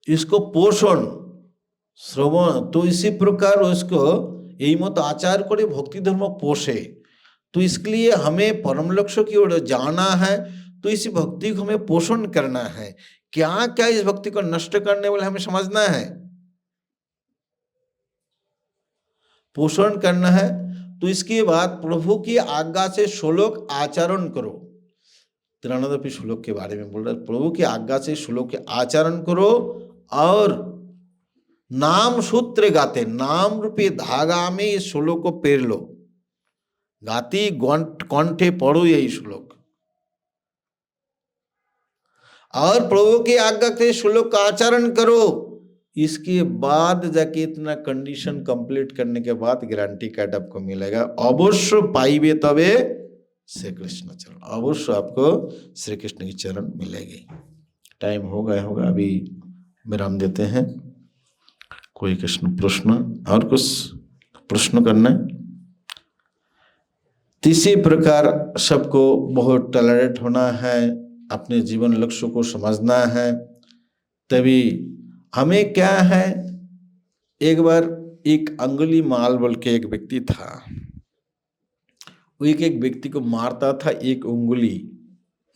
इसको पोषण श्रवण। तो इसी प्रकार उसको यही मत आचार करे भक्ति धर्म पोषे। तो इसके लिए हमें परम लक्ष्य की ओर जाना है। तो इसी भक्ति को हमें पोषण करना है। क्या क्या इस भक्ति को नष्ट करने वाले हमें समझना है, पोषण करना है। तो इसके बाद प्रभु की आज्ञा से श्लोक आचरण करो। 93 श्लोक के बारे में बोल रहा है, प्रभु की आज्ञा से श्लोक के आचरण करो और नाम सूत्र गाते, नाम रूपी धागा में इस श्लोक को पेर लो। गाती कंठे पढ़ो यही श्लोक, और प्रभु की आज्ञा से श्लोक का आचरण करो। इसके बाद जाके इतना कंडीशन कंप्लीट करने के बाद गारंटी कार्ड आपको मिलेगा। अवश्य पाइबे तबे श्री कृष्ण चरण, अवश्य आपको श्री कृष्ण की चरण मिलेगी। टाइम हो गया होगा, अभी विराम देते हैं। कोई कृष्ण प्रश्न और कुछ प्रश्न करना है? इसी प्रकार सबको बहुत टॉलरेट होना है, अपने जीवन लक्ष्य को समझना है। तभी हमें क्या है, एक बार एक अंगुली माल बोल के एक व्यक्ति था, वो एक व्यक्ति को मारता था, एक उंगली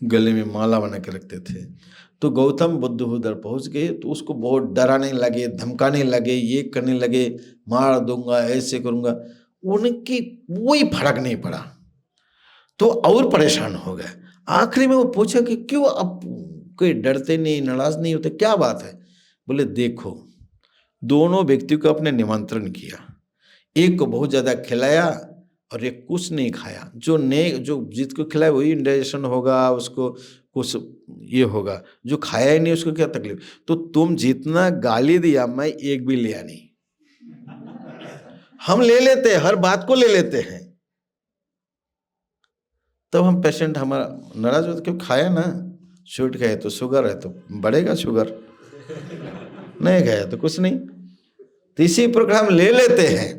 गले में माला बना के रखते थे। तो गौतम बुद्ध उधर पहुंच गए, तो उसको बहुत डराने लगे, धमकाने लगे, ये करने लगे, मार दूंगा, ऐसे करूंगा। उनकी कोई फर्क नहीं पड़ा, तो और परेशान हो गए। आखिरी में वो पूछा कि क्यों अब कोई डरते नहीं, नाराज नहीं होते, क्या बात है? बोले देखो, दोनों व्यक्ति को अपने निमंत्रण किया, एक को बहुत ज्यादा खिलाया और एक कुछ नहीं खाया। जो जिसको खिलाया वही इंडाइजेशन होगा, उसको कुछ ये होगा, जो खाया ही नहीं उसको क्या तकलीफ। तो तुम जितना गाली दिया, मैं एक भी लिया नहीं। हम ले लेते हैं, हर बात को ले लेते हैं। तब हम पेशेंट हमारा नाराज होता, क्यों खाया ना, स्वीट खाए तो शुगर है तो बढ़ेगा शुगर, नहीं खाया तो कुछ नहीं। तो इसी प्रकार हम ले लेते हैं।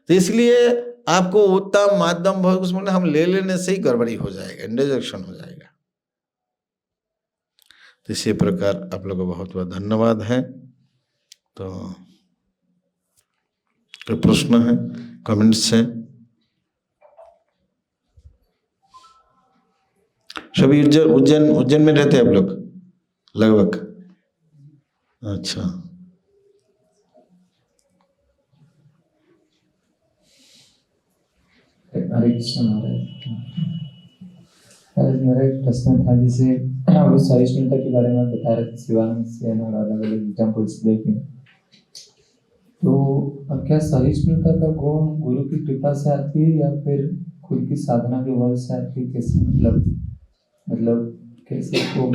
तो इसलिए आपको उत्तम माध्यम बहुत कुछ बोले, हम ले लेने से ही गड़बड़ी हो जाएगा, इंडाइजेशन हो जाएगा। तो इसी प्रकार आप लोगों को बहुत बहुत धन्यवाद है। तो कोई प्रश्न है, कमेंट्स है? सभी उज्जैन में रहते हैं आप लोग लगभग? अच्छा, हरे कृष्ण महाराज। मेरा एक प्रश्न था, जैसे अभी सहिष्णुता के बारे में बता रहे थे, शिवानंद से और अलग अलग टेम्पल्स देखे, तो क्या सहिष्णुता का गुण गुरु की कृपा से आती है या फिर खुद की साधना के बल से आती है? कैसे मतलब कैसे इसको आप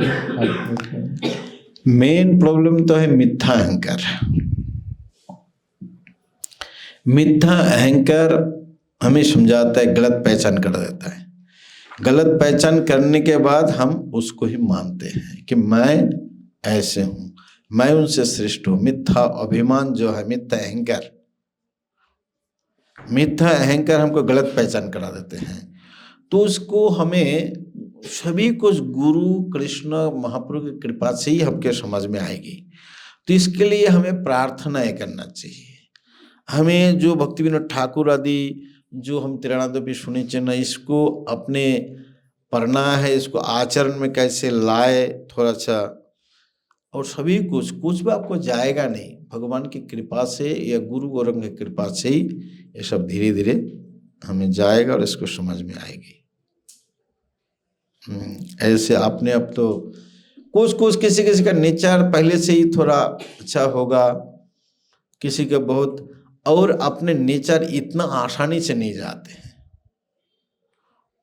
देखते हैं? मेन प्रॉब्लम तो है मिथ्या अहंकार। मिथ्या अहंकार हमें समझाता है, गलत पहचान कर देता है। गलत पहचान करने के बाद हम उसको ही मानते हैं कि मैं ऐसे हूं, मैं उनसे श्रेष्ठ हूं। मिथ्या अभिमान जो है, मिथ्या अहंकार, मिथ्या अहंकार हमको गलत पहचान करा देते हैं। तो उसको हमें सभी कुछ गुरु कृष्ण महाप्रभु की कृपा से ही हमके समझ में आएगी। तो इसके लिए हमें प्रार्थनाएं करना चाहिए। हमें जो भक्ति विनोद ठाकुर आदि जो हम तिरानादपी सुनी चेना, इसको अपने पढ़ना है, इसको आचरण में कैसे लाए थोड़ा सा, और सभी कुछ भी आपको जाएगा नहीं, भगवान की कृपा से या गुरु गोरंग की कृपा से ही ये सब धीरे धीरे हमें जाएगा और इसको समझ में आएगी। ऐसे आपने अब तो कुछ किसी का नेचर पहले से ही थोड़ा अच्छा होगा, किसी का बहुत, और अपने नेचर इतना आसानी से नहीं जाते हैं।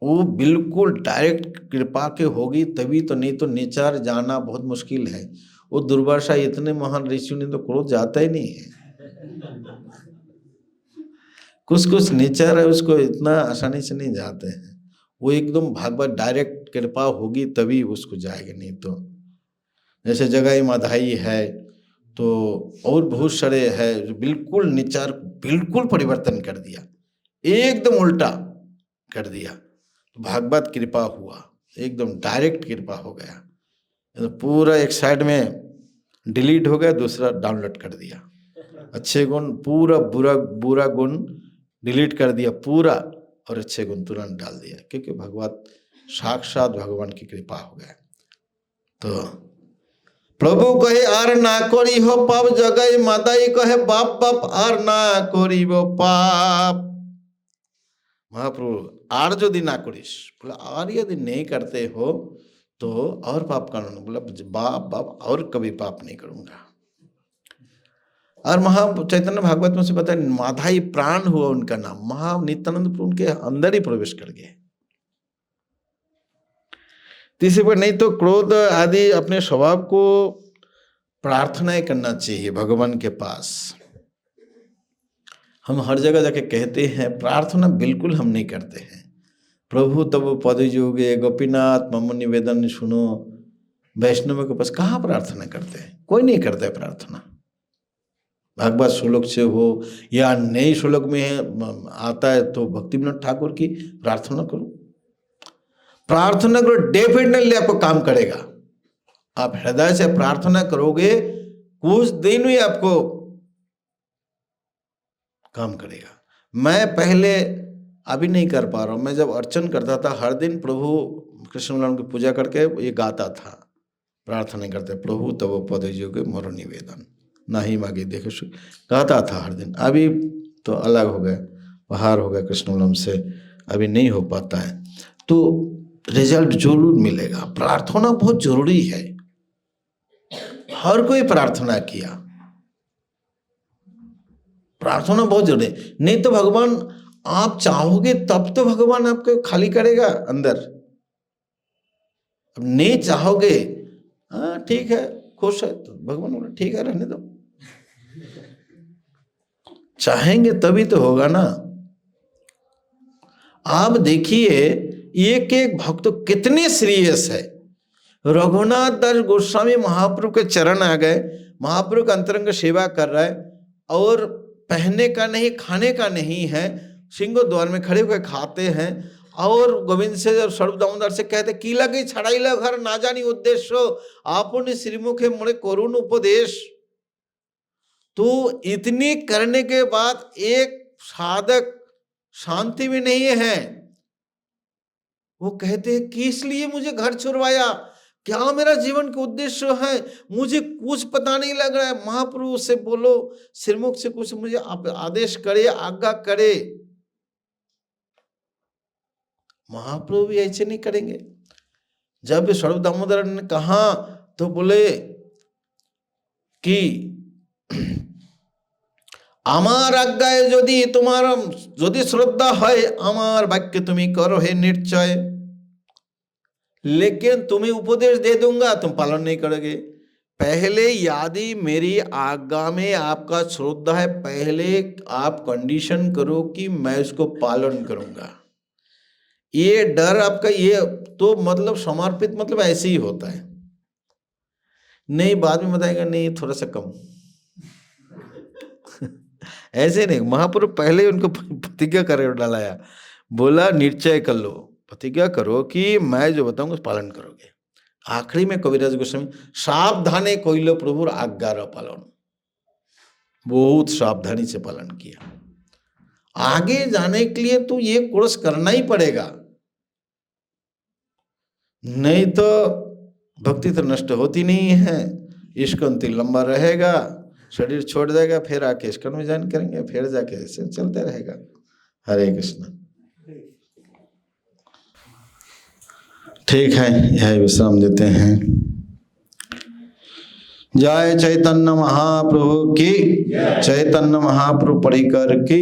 वो बिल्कुल डायरेक्ट कृपा के होगी तभी तो, नहीं तो नेचर जाना बहुत मुश्किल है। वो दुर्वासा इतने महान ऋषि ने तो क्रोध जाता ही नहीं है। कुछ नेचर है उसको इतना आसानी से नहीं जाते हैं। वो एकदम भागवत डायरेक्ट कृपा होगी तभी उसको जाएगा, नहीं तो जैसे जगाई माधाई है तो और बहुत सारे है जो बिल्कुल नेचर बिल्कुल परिवर्तन कर दिया, एकदम उल्टा कर दिया। तो भागवत कृपा हुआ, एकदम डायरेक्ट कृपा हो गया, तो पूरा एक साइड में डिलीट हो गया, दूसरा डाउनलोड कर दिया। अच्छे गुण पूरा, बुरा गुण डिलीट कर दिया पूरा, और अच्छे गुण तुरंत डाल दिया, क्योंकि भगवत साक्षात भगवान की कृपा हो गया। तो प्रभु कहे आर ना करी हो पाप, जगई मादाई कहे बाप बाप आर ना करी वो पाप। महाप्रभु आर यदि ना करिस, बोला आर यदि नहीं करते हो तो और पाप करना, बोला बाप बाप और कभी पाप नहीं करूंगा। और महा चैतन्य भागवत में से पता है माधाई प्राण हुआ उनका नाम, महा नित्यानंद उनके अंदर ही प्रवेश कर गए। तीसरे पर नहीं तो क्रोध आदि अपने स्वभाव को प्रार्थनाएं करना चाहिए भगवान के पास। हम हर जगह जाके कहते हैं, प्रार्थना बिल्कुल हम नहीं करते हैं। प्रभु तब पद जोगे गोपीनाथ मम निवेदन सुनो, वैष्णव के पास कहाँ प्रार्थना करते हैं? कोई नहीं करता है प्रार्थना। भागवत श्लोक से हो या नई श्लोक में है आता है तो भक्ति विनोद ठाकुर की प्रार्थना करो। प्रार्थना करो, डेफिनेटली आपको काम करेगा। आप हृदय से प्रार्थना करोगे, कुछ दिन ही आपको काम करेगा। मैं पहले अभी नहीं कर पा रहा हूँ, मैं जब अर्चन करता था हर दिन प्रभु कृष्ण की पूजा करके ये गाता था, प्रार्थना करते प्रभु तब पद जोगे मोर निवेदन नहीं मांगे देखे गाता था हर दिन। अभी तो अलग हो गए, बाहर हो गया कृष्णवलम से, अभी नहीं हो पाता है। तो रिजल्ट जरूर मिलेगा। प्रार्थना बहुत जरूरी है। हर कोई प्रार्थना किया, प्रार्थना बहुत जरूरी है। नहीं तो भगवान आप चाहोगे तब तो भगवान आपको खाली करेगा अंदर। अब नहीं चाहोगे, हाँ ठीक है खुश है, तो भगवान बोला ठीक है रहने दो। चाहेंगे तभी तो होगा ना। आप देखिए एक एक भक्त कितने सीरियस है। रघुनाथ दास गोस्वामी महाप्रभु के चरण आ गए, महाप्रभु का अंतरंग सेवा कर रहा है, और पहनने का नहीं खाने का नहीं है, सिंह द्वार में खड़े होकर खाते हैं। और गोविंद से जब सर्व दामोदर से कहते की लगी छड़ाईला घर ना जानी उद्देश्य, आपने श्रीमुखे मोरे करुण उपदेश। तो इतनी करने के बाद एक साधक शांति में नहीं है। वो कहते हैं कि इसलिए मुझे घर छुड़वाया, क्या मेरा जीवन का उद्देश्य है, मुझे कुछ पता नहीं लग रहा है। महाप्रभु से बोलो, श्रीमुख से कुछ मुझे आदेश करे, आज्ञा करे। महाप्रभु भी ऐसे नहीं करेंगे। जब सर्व दामोदर ने कहा तो बोले कि আমার আজ্ঞায় যদি তোমার যদি শ্রদ্ধা হয় আমার বাক্য তুমি करो है निश्चय, लेकिन तुम्हें उपदेश दे दूंगा तुम पालन नहीं करोगे। पहले यदि मेरी आज्ञा में आपका श्रद्धा है, पहले आप कंडीशन करो कि मैं उसको पालन करूंगा। ये डर आपका, ये तो मतलब समर्पित मतलब ऐसे ही होता है, नहीं बाद में बताएगा नहीं थोड़ा सा कम ऐसे नहीं। महाप्रभु पहले उनको प्रतिज्ञा कर डालाया, बोला निश्चय कर लो, प्रतिज्ञा करो कि मैं जो बताऊंगा उस पालन करोगे। आखिरी में कविराज गोस्वामी सावधाने कइलो प्रभुर आज्ञार पालन, बहुत सावधानी से पालन किया। आगे जाने के लिए तो ये कोर्स करना ही पड़ेगा, नहीं तो भक्ति तो नष्ट होती नहीं है। इश्कन तो लंबा रहेगा, शरीर छोड़ देगा, फिर आके इश्कन में ज्वाइन करेंगे, फिर जाके ऐसे चलते रहेगा। हरे कृष्ण। ठीक है, यह विश्राम देते हैं। जय चैतन्य महाप्रभु की, चैतन्य महाप्रभु परिकर की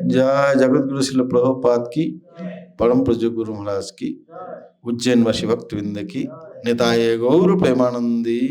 जय, जगत गुरु श्रील प्रभुपाद की, परम पूज्य गुरु महाराज की, उज्जैन वासी भक्तवृंद की, निताय गौर प्रेमानंदी।